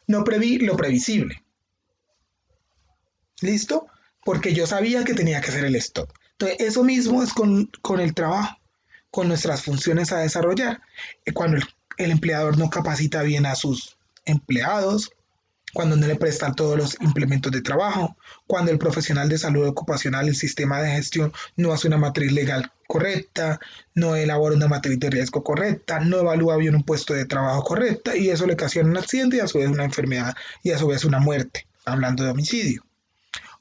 Speaker 1: No preví lo previsible. ¿Listo? Porque yo sabía que tenía que hacer el stop. Entonces, eso mismo es con el trabajo, con nuestras funciones a desarrollar. Cuando el empleador no capacita bien a sus empleados, cuando no le prestan todos los implementos de trabajo, cuando el profesional de salud ocupacional, el sistema de gestión, no hace una matriz legal correcta, no elabora una matriz de riesgo correcta, no evalúa bien un puesto de trabajo correcta y eso le ocasiona un accidente y a su vez una enfermedad y a su vez una muerte, hablando de homicidio.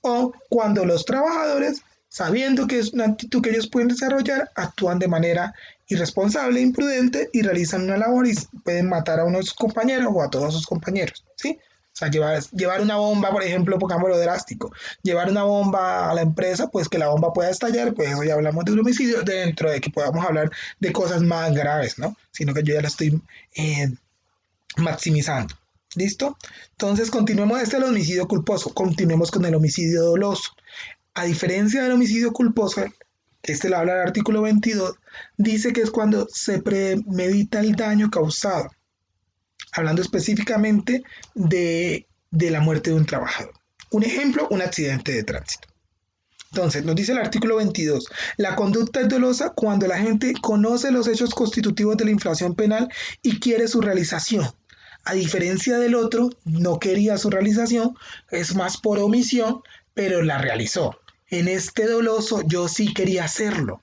Speaker 1: O cuando los trabajadores, sabiendo que es una actitud que ellos pueden desarrollar, actúan de manera irresponsable, imprudente y realizan una labor y pueden matar a uno de sus compañeros o a todos sus compañeros, ¿sí? O sea, llevar una bomba, por ejemplo, pongámoslo drástico, llevar una bomba a la empresa, pues que la bomba pueda estallar, pues eso ya hablamos de un homicidio, dentro de que podamos hablar de cosas más graves, ¿no? Sino que yo ya la estoy maximizando. ¿Listo? Entonces continuemos, este es el homicidio culposo, continuemos con el homicidio doloso. A diferencia del homicidio culposo, que este lo habla el artículo 22, dice que es cuando se premedita el daño causado, hablando específicamente de la muerte de un trabajador. Un ejemplo, un accidente de tránsito. Entonces, nos dice el artículo 22, la conducta es dolosa cuando la gente conoce los hechos constitutivos de la infracción penal y quiere su realización. A diferencia del otro, no quería su realización, es más por omisión, pero la realizó. En este doloso yo sí quería hacerlo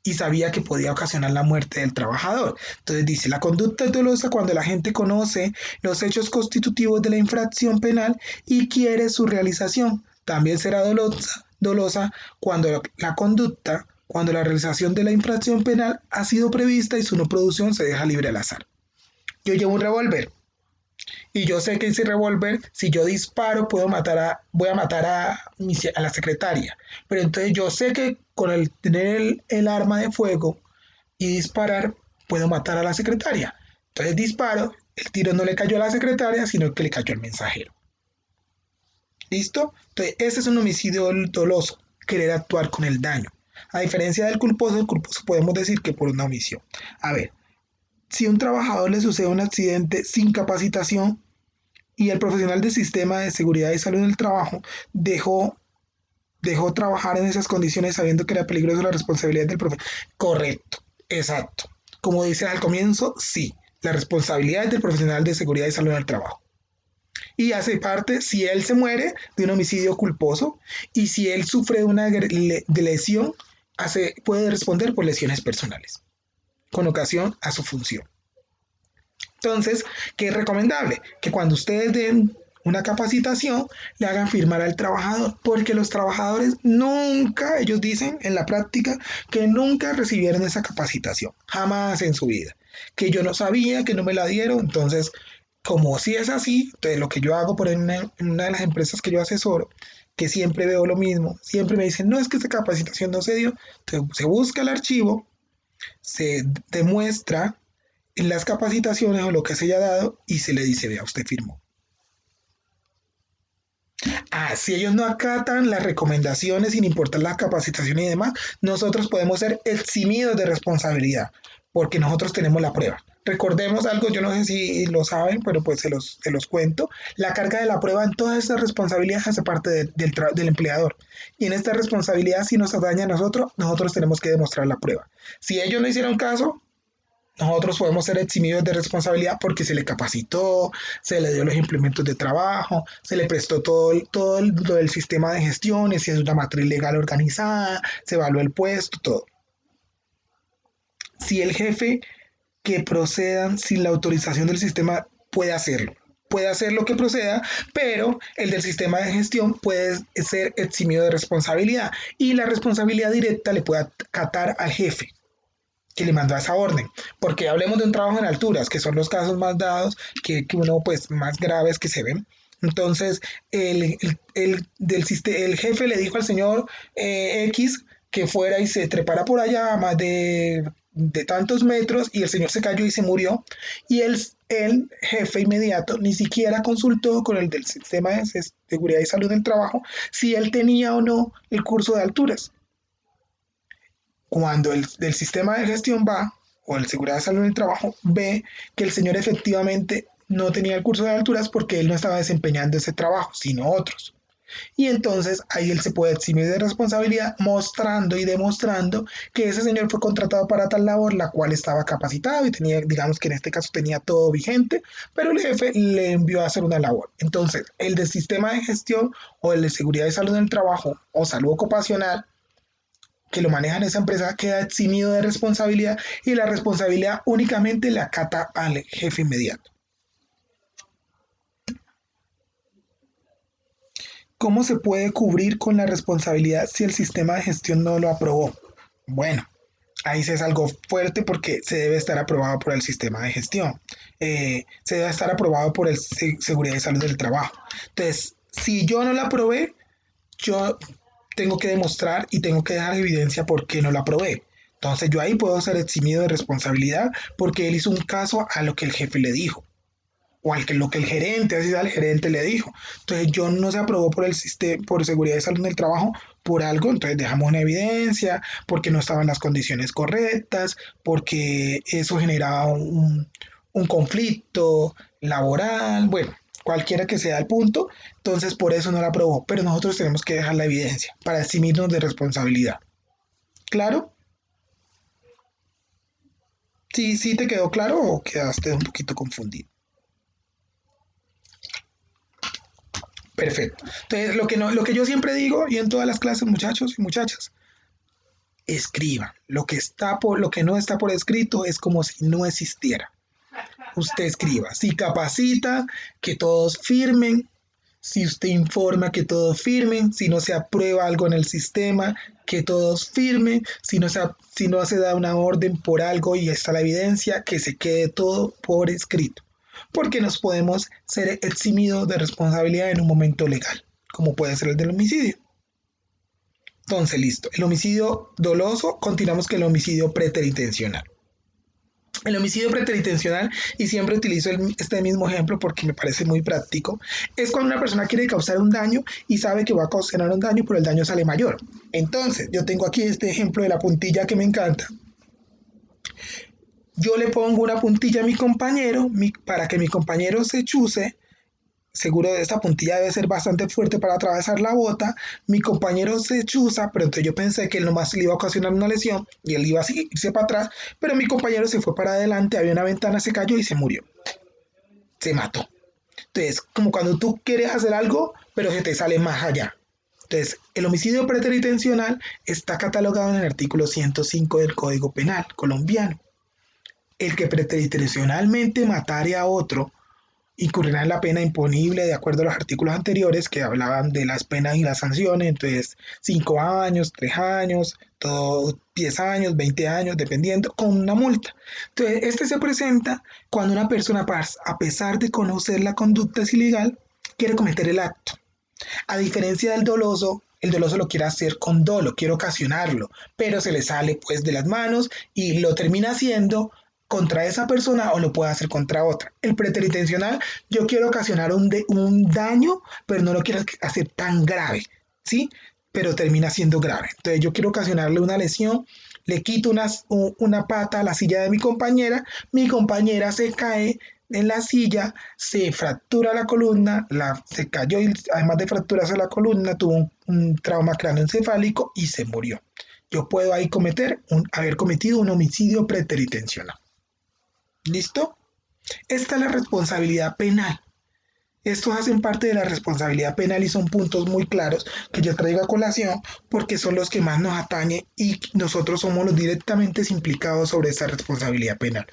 Speaker 1: y sabía que podía ocasionar la muerte del trabajador. Entonces dice, la conducta es dolosa cuando la gente conoce los hechos constitutivos de la infracción penal y quiere su realización. También será dolosa cuando la conducta, cuando la realización de la infracción penal ha sido prevista y su no producción se deja libre al azar. Yo llevo un revólver y yo sé que ese revólver, si yo disparo, voy a matar a la secretaria. Pero entonces yo sé que con el tener el arma de fuego y disparar, puedo matar a la secretaria. Entonces disparo, el tiro no le cayó a la secretaria, sino que le cayó al mensajero. ¿Listo? Entonces, ese es un homicidio doloso, querer actuar con el daño. A diferencia del culposo podemos decir que por una omisión. A ver, si a un trabajador le sucede un accidente sin capacitación y el profesional del sistema de seguridad y salud en el trabajo dejó trabajar en esas condiciones sabiendo que era peligroso, la responsabilidad del profesional. Correcto, exacto. Como dice al comienzo, sí, la responsabilidad es del profesional de seguridad y salud en el trabajo. Y hace parte si él se muere de un homicidio culposo y si él sufre una lesión, puede responder por lesiones personales con ocasión a su función. Entonces, ¿qué es recomendable? Que cuando ustedes den una capacitación, le hagan firmar al trabajador, porque los trabajadores nunca, ellos dicen en la práctica, que nunca recibieron esa capacitación, jamás en su vida, que yo no sabía, que no me la dieron. Entonces, como si es así, entonces lo que yo hago por en una de las empresas que yo asesoro, que siempre veo lo mismo, siempre me dicen, no, es que esta capacitación no se dio, entonces se busca el archivo, se demuestra en las capacitaciones o lo que se haya dado y se le dice, vea, usted firmó. Si ellos no acatan las recomendaciones sin importar las capacitaciones y demás, nosotros podemos ser eximidos de responsabilidad porque nosotros tenemos la prueba. Recordemos algo, yo no sé si lo saben, pero pues se los cuento. La carga de la prueba en todas estas responsabilidades hace parte del empleador. Y en esta responsabilidad, si nos daña a nosotros, nosotros tenemos que demostrar la prueba. Si ellos no hicieron caso, nosotros podemos ser eximidos de responsabilidad porque se le capacitó, se le dio los implementos de trabajo, se le prestó todo el sistema de gestiones, si es una matriz legal organizada, se evaluó el puesto, todo. Si el jefe que procedan sin la autorización del sistema puede hacerlo que proceda, pero el del sistema de gestión puede ser eximido de responsabilidad y la responsabilidad directa le puede acatar al jefe. que le mandó esa orden, porque hablemos de un trabajo en alturas, que son los casos más dados, que uno pues más graves que se ven. Entonces, el jefe le dijo al señor X que fuera y se trepara por allá a más de tantos metros y el señor se cayó y se murió. Y el jefe inmediato ni siquiera consultó con el del sistema de seguridad y salud del trabajo si él tenía o no el curso de alturas. Cuando el del sistema de gestión va, o el seguridad de salud del trabajo, ve que el señor efectivamente no tenía el curso de alturas porque él no estaba desempeñando ese trabajo, sino otros. Y entonces ahí él se puede eximir de responsabilidad mostrando y demostrando que ese señor fue contratado para tal labor, la cual estaba capacitado y tenía, digamos que en este caso tenía todo vigente, pero el jefe le envió a hacer una labor. Entonces, el del sistema de gestión o el de seguridad y salud del trabajo o salud ocupacional que lo maneja en esa empresa queda eximido de responsabilidad y la responsabilidad únicamente la acata al jefe inmediato. ¿Cómo se puede cubrir con la responsabilidad si el sistema de gestión no lo aprobó? Bueno, ahí sí es algo fuerte porque se debe estar aprobado por el sistema de gestión. Se debe estar aprobado por el Seguridad y Salud del Trabajo. Entonces, si yo no lo aprobé, yo tengo que demostrar y tengo que dejar evidencia por qué no lo aprobé. Entonces yo ahí puedo ser eximido de responsabilidad porque él hizo un caso a lo que el jefe le dijo o al que lo que el gerente, así al gerente le dijo. Entonces yo no se aprobó por el sistema, por seguridad y salud del trabajo por algo, entonces dejamos una evidencia, porque no estaban las condiciones correctas, porque eso generaba un conflicto laboral, bueno, cualquiera que sea el punto, entonces por eso no la aprobó, pero nosotros tenemos que dejar la evidencia para eximirnos de responsabilidad. ¿Claro? Sí, sí te quedó claro o quedaste un poquito confundido. Perfecto. Entonces, lo que, no, lo que yo siempre digo, y en todas las clases, muchachos y muchachas, escriban. Lo que no está por escrito es como si no existiera. Usted escriba. Si capacita, que todos firmen. Si usted informa, que todos firmen. Si no se aprueba algo en el sistema, que todos firmen. Si no se da una orden por algo y está la evidencia, que se quede todo por escrito. Porque nos podemos ser eximidos de responsabilidad en un momento legal, como puede ser el del homicidio. Entonces, listo. El homicidio doloso, continuamos con el homicidio preterintencional. El homicidio preterintencional, y siempre utilizo este mismo ejemplo porque me parece muy práctico, es cuando una persona quiere causar un daño y sabe que va a causar un daño, pero el daño sale mayor. Entonces, yo tengo aquí este ejemplo de la puntilla que me encanta. Yo le pongo una puntilla a mi compañero para que mi compañero se chuse. Seguro de esta puntilla debe ser bastante fuerte para atravesar la bota. Mi compañero se chuza, pero entonces yo pensé que él nomás le iba a ocasionar una lesión y él iba a irse para atrás, pero mi compañero se fue para adelante, había una ventana, se cayó y se murió. Se mató. Entonces, como cuando tú quieres hacer algo, pero se te sale más allá. Entonces, el homicidio preterintencional está catalogado en el artículo 105 del Código Penal colombiano. El que preterintencionalmente matare a otro incurrirá en la pena imponible de acuerdo a los artículos anteriores que hablaban de las penas y las sanciones, entonces 5 años, 3 años, todo 10 años, 20 años, dependiendo, con una multa. Entonces, este se presenta cuando una persona, a pesar de conocer la conducta es ilegal, quiere cometer el acto. A diferencia del doloso, el doloso lo quiere hacer con dolo, quiere ocasionarlo, pero se le sale pues de las manos y lo termina haciendo contra esa persona o lo puede hacer contra otra. El preterintencional, yo quiero ocasionar un daño, pero no lo quiero hacer tan grave, ¿sí? Pero termina siendo grave. Entonces yo quiero ocasionarle una lesión, le quito una pata a la silla de mi compañera se cae en la silla, se fractura la columna, se cayó y además de fracturarse la columna tuvo un trauma cráneoencefálico y se murió. Yo puedo ahí haber cometido un homicidio preterintencional. ¿Listo? Esta es la responsabilidad penal. Estos hacen parte de la responsabilidad penal y son puntos muy claros que yo traigo a colación porque son los que más nos atañen y nosotros somos los directamente implicados sobre esa responsabilidad penal.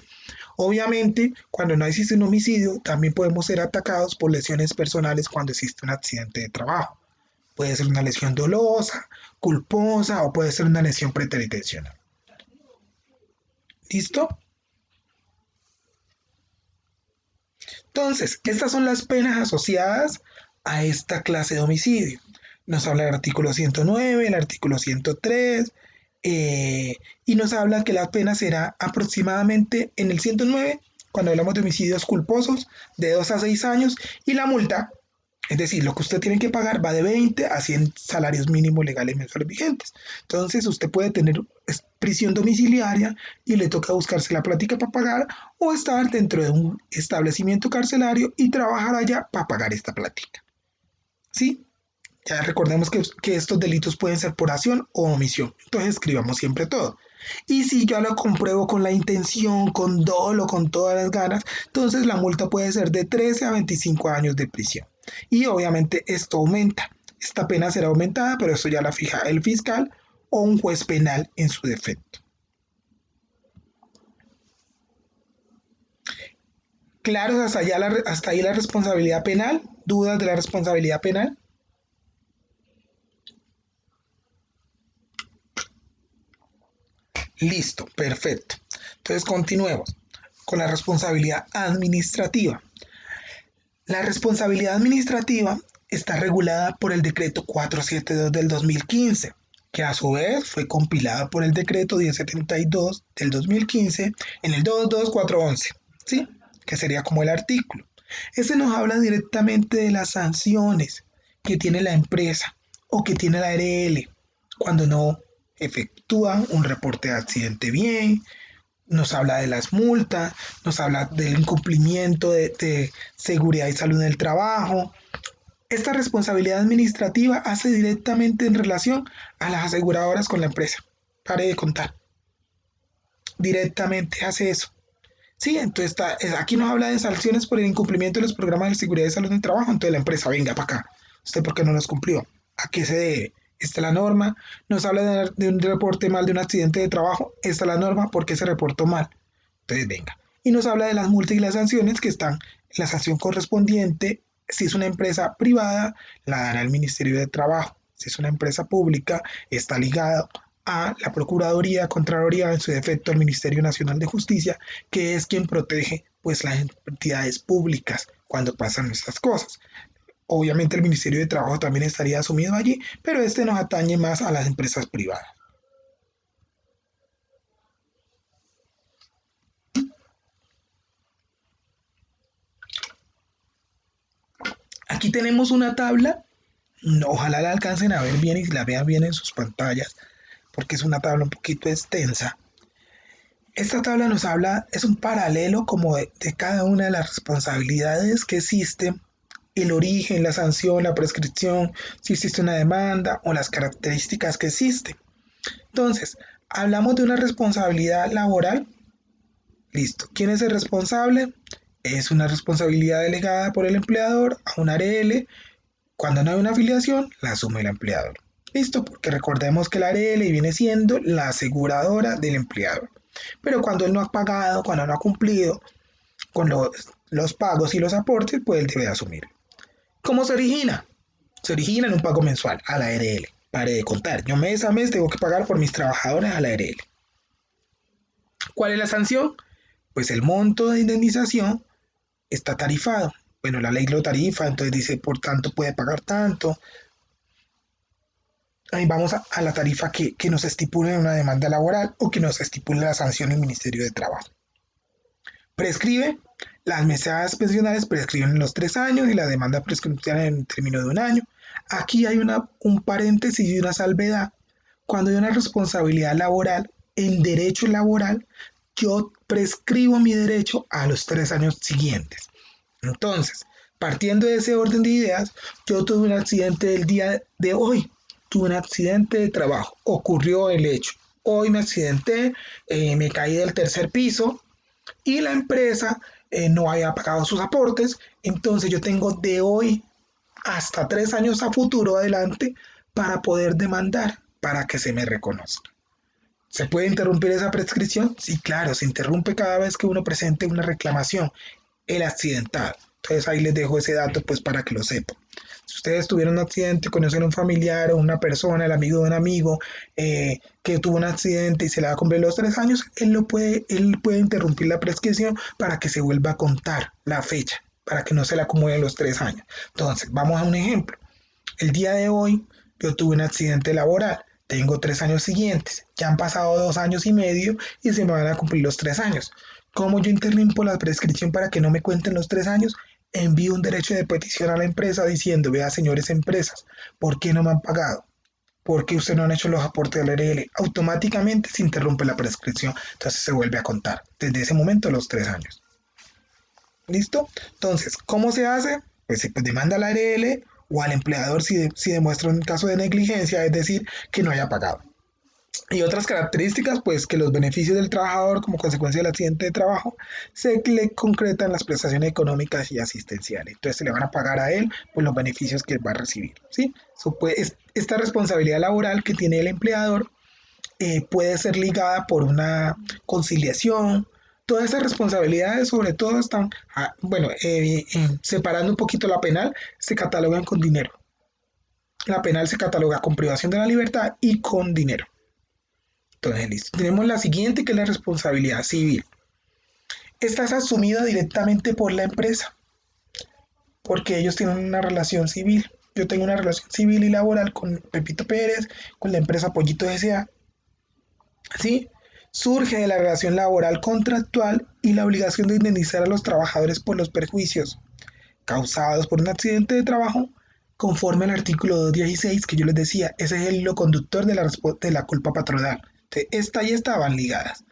Speaker 1: Obviamente, cuando no existe un homicidio, también podemos ser atacados por lesiones personales cuando existe un accidente de trabajo. Puede ser una lesión dolosa, culposa o puede ser una lesión preterintencional. ¿Listo? Entonces, estas son las penas asociadas a esta clase de homicidio. Nos habla el artículo 109, el artículo 103, eh, y nos habla que la pena será aproximadamente en el 109, cuando hablamos de homicidios culposos, de 2 a 6 años, y la multa, es decir, lo que usted tiene que pagar va de 20 a 100 salarios mínimos legales mensuales vigentes. Entonces, usted puede tener prisión domiciliaria y le toca buscarse la plática para pagar, o estar dentro de un establecimiento carcelario y trabajar allá para pagar esta plática. ¿Sí? Ya recordemos que estos delitos pueden ser por acción o omisión. Entonces escribamos siempre todo. Y si yo lo compruebo con la intención, con dolo, con todas las ganas, entonces la multa puede ser de 13 a 25 años de prisión. Y obviamente esto aumenta. Esta pena será aumentada, pero esto ya la fija el fiscal o un juez penal en su defecto. Claro, hasta ahí la responsabilidad penal. ¿Dudas de la responsabilidad penal? Listo, perfecto. Entonces continuemos con la responsabilidad administrativa. La responsabilidad administrativa está regulada por el decreto 472 del 2015, que a su vez fue compilada por el decreto 1072 del 2015 en el 22411, ¿sí? Que sería como el artículo. Este nos habla directamente de las sanciones que tiene la empresa o que tiene la ARL cuando no efectúa un reporte de accidente bien, nos habla de las multas, nos habla del incumplimiento de seguridad y salud en el trabajo. Esta responsabilidad administrativa hace directamente en relación a las aseguradoras con la empresa. Pare de contar. Directamente hace eso. Sí, entonces aquí nos habla de sanciones por el incumplimiento de los programas de seguridad y salud en el trabajo. Entonces la empresa, venga para acá. ¿Usted por qué no los cumplió? ¿A qué se debe? Esta es la norma. Nos habla de un reporte mal de un accidente de trabajo. Esta es la norma. ¿Por qué se reportó mal? Entonces, venga. Y nos habla de las multas y las sanciones que están, la sanción correspondiente, si es una empresa privada, la dará el Ministerio de Trabajo. Si es una empresa pública, está ligado a la Procuraduría, Contraloría, en su defecto al Ministerio Nacional de Justicia, que es quien protege pues las entidades públicas cuando pasan estas cosas. Obviamente el Ministerio de Trabajo también estaría asumido allí, pero este nos atañe más a las empresas privadas. Aquí tenemos una tabla, ojalá la alcancen a ver bien y la vean bien en sus pantallas, porque es una tabla un poquito extensa. Esta tabla nos habla, es un paralelo como de cada una de las responsabilidades que existen, el origen, la sanción, la prescripción, si existe una demanda o las características que existen. Entonces, hablamos de una responsabilidad laboral. Listo. ¿Quién es el responsable? Es una responsabilidad delegada por el empleador a un ARL. Cuando no hay una afiliación, la asume el empleador. Listo, porque recordemos que la ARL viene siendo la aseguradora del empleador. Pero cuando él no ha pagado, cuando no ha cumplido con los pagos y los aportes, pues él debe asumir. ¿Cómo se origina? Se origina en un pago mensual a la ARL. Pare de contar. Yo mes a mes tengo que pagar por mis trabajadores a la ARL. ¿Cuál es la sanción? Pues el monto de indemnización está tarifado. Bueno, la ley lo tarifa, entonces dice, por tanto puede pagar tanto. Ahí vamos a la tarifa que nos estipule una demanda laboral o que nos estipule la sanción del Ministerio de Trabajo. Prescribe, las mesadas pensionales prescriben en los 3 años y la demanda prescripción en el término de un año. Aquí hay un paréntesis y una salvedad. Cuando hay una responsabilidad laboral, en derecho laboral, yo prescribo mi derecho a los 3 años siguientes. Entonces, partiendo de ese orden de ideas, yo tuve un accidente el día de hoy. Tuve un accidente de trabajo. Ocurrió el hecho. Hoy me accidenté, me caí del tercer piso y la empresa no había pagado sus aportes. Entonces yo tengo de hoy hasta 3 años a futuro adelante para poder demandar para que se me reconozca. ¿Se puede interrumpir esa prescripción? Sí, claro, se interrumpe cada vez que uno presente una reclamación, el accidentado. Entonces ahí les dejo ese dato pues para que lo sepan. Si ustedes tuvieron un accidente, conocen a un familiar o una persona, el amigo de un amigo que tuvo un accidente y se le va a cumplir los 3 años, él puede interrumpir la prescripción para que se vuelva a contar la fecha, para que no se le acumulen los 3 años. Entonces, vamos a un ejemplo. El día de hoy yo tuve un accidente laboral. Tengo 3 años siguientes. Ya han pasado 2 años y medio y se me van a cumplir los 3 años. ¿Cómo yo interrumpo la prescripción para que no me cuenten los 3 años? Envío un derecho de petición a la empresa diciendo, vea señores empresas, ¿por qué no me han pagado? ¿Por qué ustedes no han hecho los aportes del RL? Automáticamente se interrumpe la prescripción, entonces se vuelve a contar desde ese momento los 3 años. ¿Listo? Entonces, ¿cómo se hace? Pues se demanda al ARL o al empleador si demuestra un caso de negligencia, es decir, que no haya pagado. Y otras características, pues que los beneficios del trabajador como consecuencia del accidente de trabajo se le concretan las prestaciones económicas y asistenciales. Entonces se le van a pagar a él pues, los beneficios que él va a recibir. ¿Sí? Esta responsabilidad laboral que tiene el empleador puede ser ligada por una conciliación. Todas estas responsabilidades, sobre todo, están, separando un poquito la penal, se catalogan con dinero. La penal se cataloga con privación de la libertad y con dinero. Entonces, listo. Tenemos la siguiente, que es la responsabilidad civil. Esta es asumida directamente por la empresa, porque ellos tienen una relación civil. Yo tengo una relación civil y laboral con Pepito Pérez, con la empresa Pollito S.A. ¿Sí? Surge de la relación laboral contractual y la obligación de indemnizar a los trabajadores por los perjuicios causados por un accidente de trabajo, conforme al artículo 216 que yo les decía, ese es el hilo conductor de la culpa patronal. Entonces, esta y esta van ligadas,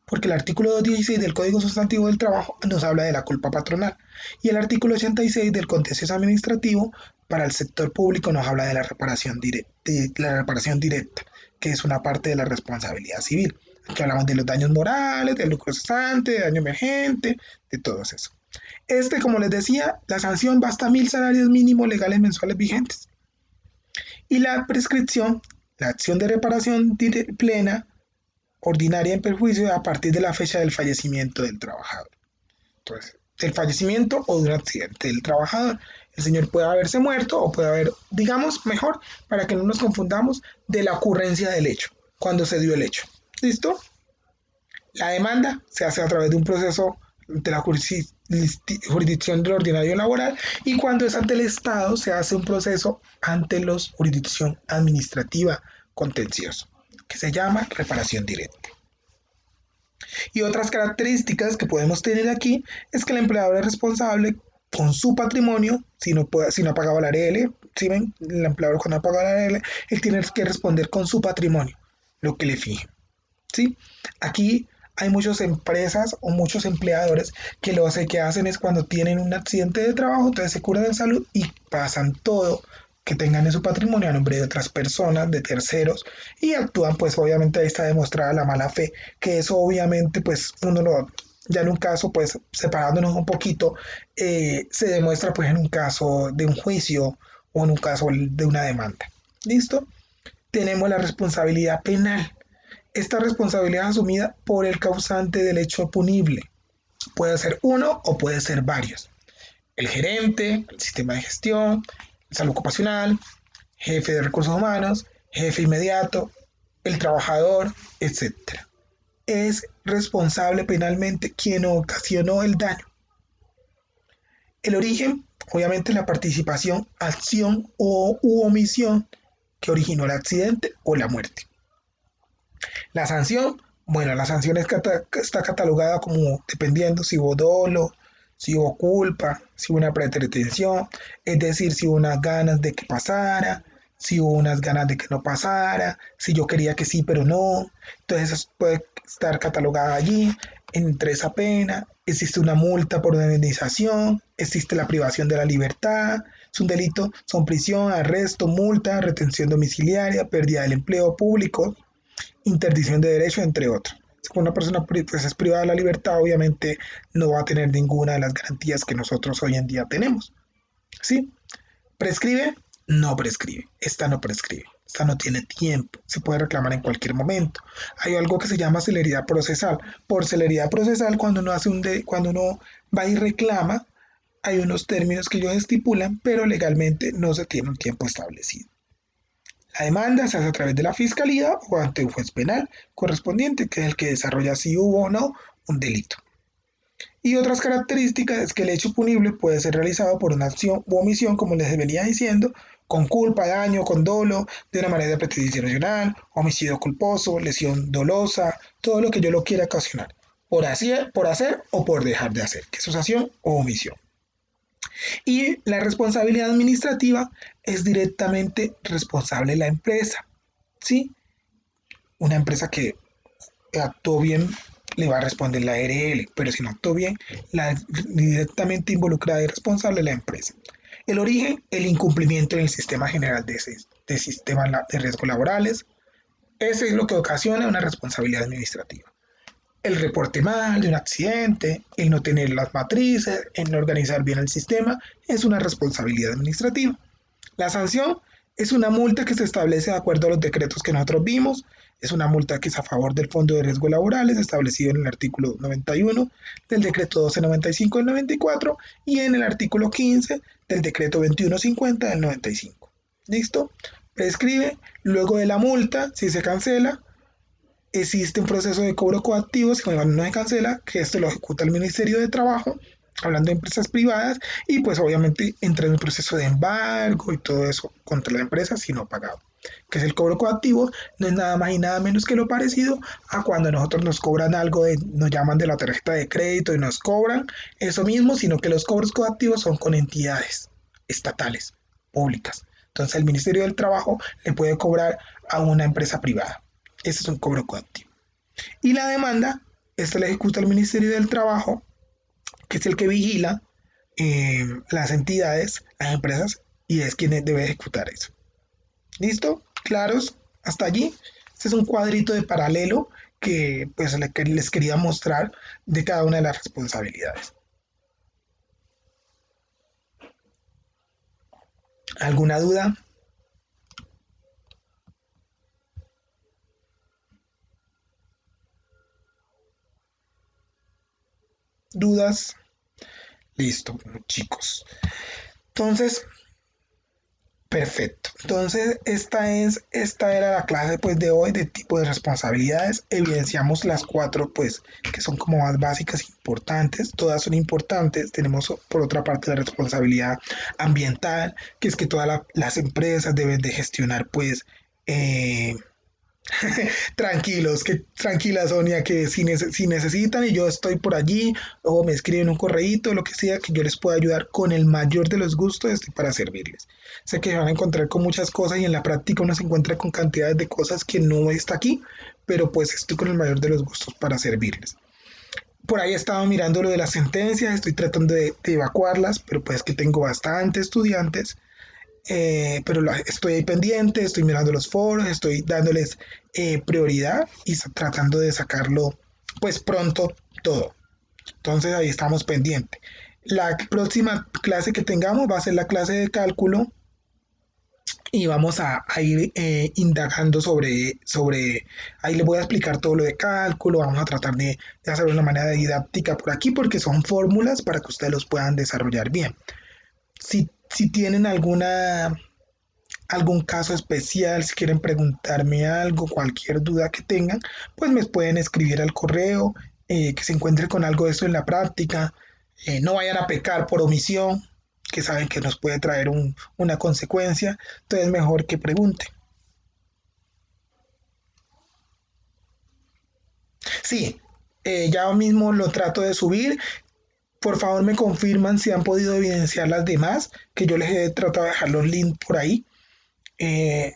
Speaker 1: porque el artículo 216 del Código Sustantivo del Trabajo nos habla de la culpa patronal y el artículo 86 del Contencioso Administrativo para el sector público nos habla de la reparación directa, que es una parte de la responsabilidad civil. Aquí hablamos de los daños morales, del lucro cesante, de daño emergente, de todo eso. Como les decía, la sanción va hasta 1.000 salarios mínimos legales mensuales vigentes. Y la prescripción, la acción de reparación plena, ordinaria en perjuicio a partir de la fecha del fallecimiento del trabajador. Entonces, del fallecimiento o de un accidente del trabajador. El señor puede haberse muerto o puede haber, digamos, mejor, para que no nos confundamos, de la ocurrencia del hecho, cuando se dio el hecho. ¿Listo? La demanda se hace a través de un proceso de la jurisdicción del ordinario laboral y cuando es ante el Estado se hace un proceso ante la jurisdicción administrativa contencioso, que se llama reparación directa. Y otras características que podemos tener aquí es que el empleador es responsable con su patrimonio, si no ha pagado la ARL, ¿sí ven? El empleador cuando ha pagado la ARL, él tiene que responder con su patrimonio, lo que le fije. ¿Sí? Aquí hay muchas empresas o muchos empleadores que lo que hacen es cuando tienen un accidente de trabajo, entonces se curan de salud y pasan todo que tengan en su patrimonio a nombre de otras personas, de terceros, y actúan, pues obviamente ahí está demostrada la mala fe, que eso obviamente pues uno lo, ya en un caso pues separándonos un poquito, se demuestra pues en un caso de un juicio o en un caso de una demanda. ¿Listo? Tenemos la responsabilidad penal. Esta responsabilidad es asumida por el causante del hecho punible. Puede ser uno o puede ser varios. El gerente, el sistema de gestión, salud ocupacional, jefe de recursos humanos, jefe inmediato, el trabajador, etc. Es responsable penalmente quien ocasionó el daño. El origen, obviamente, es la participación, acción u omisión que originó el accidente o la muerte. La sanción, bueno, la sanción está catalogada como dependiendo si hubo dolo, si hubo culpa, si hubo una pretensión, es decir, si hubo unas ganas de que pasara, si hubo unas ganas de que no pasara, si yo quería que sí, pero no. Entonces eso puede estar catalogada allí, entre esa pena. Existe una multa por una indemnización, existe la privación de la libertad, es un delito, son prisión, arresto, multa, retención domiciliaria, pérdida del empleo público, interdicción de derechos, entre otros. Si una persona pues, es privada de la libertad, obviamente no va a tener ninguna de las garantías que nosotros hoy en día tenemos. ¿Sí? ¿Prescribe? No prescribe. Esta no prescribe. Esta no tiene tiempo. Se puede reclamar en cualquier momento. Hay algo que se llama celeridad procesal. Por celeridad procesal, cuando uno va y reclama, hay unos términos que ellos estipulan, pero legalmente no se tiene un tiempo establecido. La demanda se hace a través de la fiscalía o ante un juez penal correspondiente, que es el que desarrolla si hubo o no un delito. Y otras características es que el hecho punible puede ser realizado por una acción u omisión, como les venía diciendo, con culpa, daño, con dolo, de una manera preterintencional, homicidio culposo, lesión dolosa, todo lo que yo lo quiera ocasionar, por hacer o por dejar de hacer, que es acción o omisión. Y la responsabilidad administrativa es directamente responsable la empresa, ¿sí? Una empresa que actuó bien le va a responder la ARL, pero si no actuó bien, la directamente involucrada y responsable es la empresa. El origen, el incumplimiento en el sistema general de sistema de riesgos laborales, ese es lo que ocasiona una responsabilidad administrativa. El reporte mal de un accidente, el no tener las matrices, el no organizar bien el sistema, es una responsabilidad administrativa. La sanción es una multa que se establece de acuerdo a los decretos que nosotros vimos. Es una multa que es a favor del Fondo de Riesgos Laborales, establecido en el artículo 91 del decreto 1295 del 94 y en el artículo 15 del decreto 2150 del 95. ¿Listo? Prescribe. Luego de la multa, si se cancela, existe un proceso de cobro coactivo, si no se cancela, que esto lo ejecuta el Ministerio de Trabajo, hablando de empresas privadas, y pues obviamente entra en un proceso de embargo y todo eso contra la empresa si no pagado. Que es el cobro coactivo, no es nada más y nada menos que lo parecido a cuando nosotros nos cobran algo, nos llaman de la tarjeta de crédito y nos cobran eso mismo, sino que los cobros coactivos son con entidades estatales, públicas. Entonces el Ministerio del Trabajo le puede cobrar a una empresa privada. Ese es un cobro coactivo. Y la demanda, esta la ejecuta el Ministerio del Trabajo, que es el que vigila las entidades, las empresas, y es quien debe ejecutar eso. ¿Listo? ¿Claros? Hasta allí. Este es un cuadrito de paralelo que pues les quería mostrar de cada una de las responsabilidades. ¿Alguna duda? ¿Dudas? Listo, chicos. Entonces, perfecto. Entonces, esta era la clase pues de hoy de tipo de responsabilidades. Evidenciamos las cuatro pues que son como más básicas e importantes. Todas son importantes. Tenemos por otra parte la responsabilidad ambiental, que es que todas las empresas deben de gestionar pues tranquilos, que tranquila Sonia, que si necesitan y yo estoy por allí o me escriben un correíto, lo que sea, que yo les pueda ayudar con el mayor de los gustos, estoy para servirles. Sé que se van a encontrar con muchas cosas y en la práctica uno se encuentra con cantidades de cosas que no está aquí, pero pues estoy con el mayor de los gustos para servirles. Por ahí estaba mirando lo de las sentencias, estoy tratando de evacuarlas, pero pues que tengo bastantes estudiantes, pero estoy ahí pendiente, estoy mirando los foros, estoy dándoles prioridad y tratando de sacarlo pues pronto todo. Entonces ahí estamos pendientes. La próxima clase que tengamos va a ser la clase de cálculo y vamos a ir indagando ahí les voy a explicar todo lo de cálculo, vamos a tratar de hacerlo de una manera didáctica por aquí porque son fórmulas para que ustedes los puedan desarrollar bien. Si tienen algún caso especial, si quieren preguntarme algo, cualquier duda que tengan, pues me pueden escribir al correo, que se encuentren con algo de esto en la práctica, no vayan a pecar por omisión, que saben que nos puede traer una consecuencia, entonces mejor que pregunten. Sí, ya mismo lo trato de subir, por favor me confirman si han podido evidenciar las demás, que yo les he tratado de dejar los links por ahí. Eh,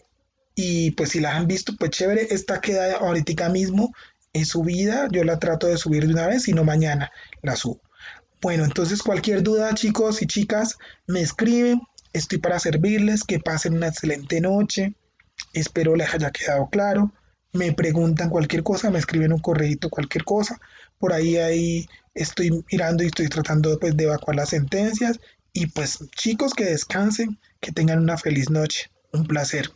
Speaker 1: y pues si las han visto, pues chévere, esta queda ahorita mismo en subida, yo la trato de subir de una vez, si no mañana la subo. Bueno, entonces cualquier duda chicos y chicas, me escriben, estoy para servirles, que pasen una excelente noche, espero les haya quedado claro, me preguntan cualquier cosa, me escriben un correíto, cualquier cosa, por ahí estoy mirando y estoy tratando pues, de evacuar las sentencias y pues chicos que descansen, que tengan una feliz noche, un placer.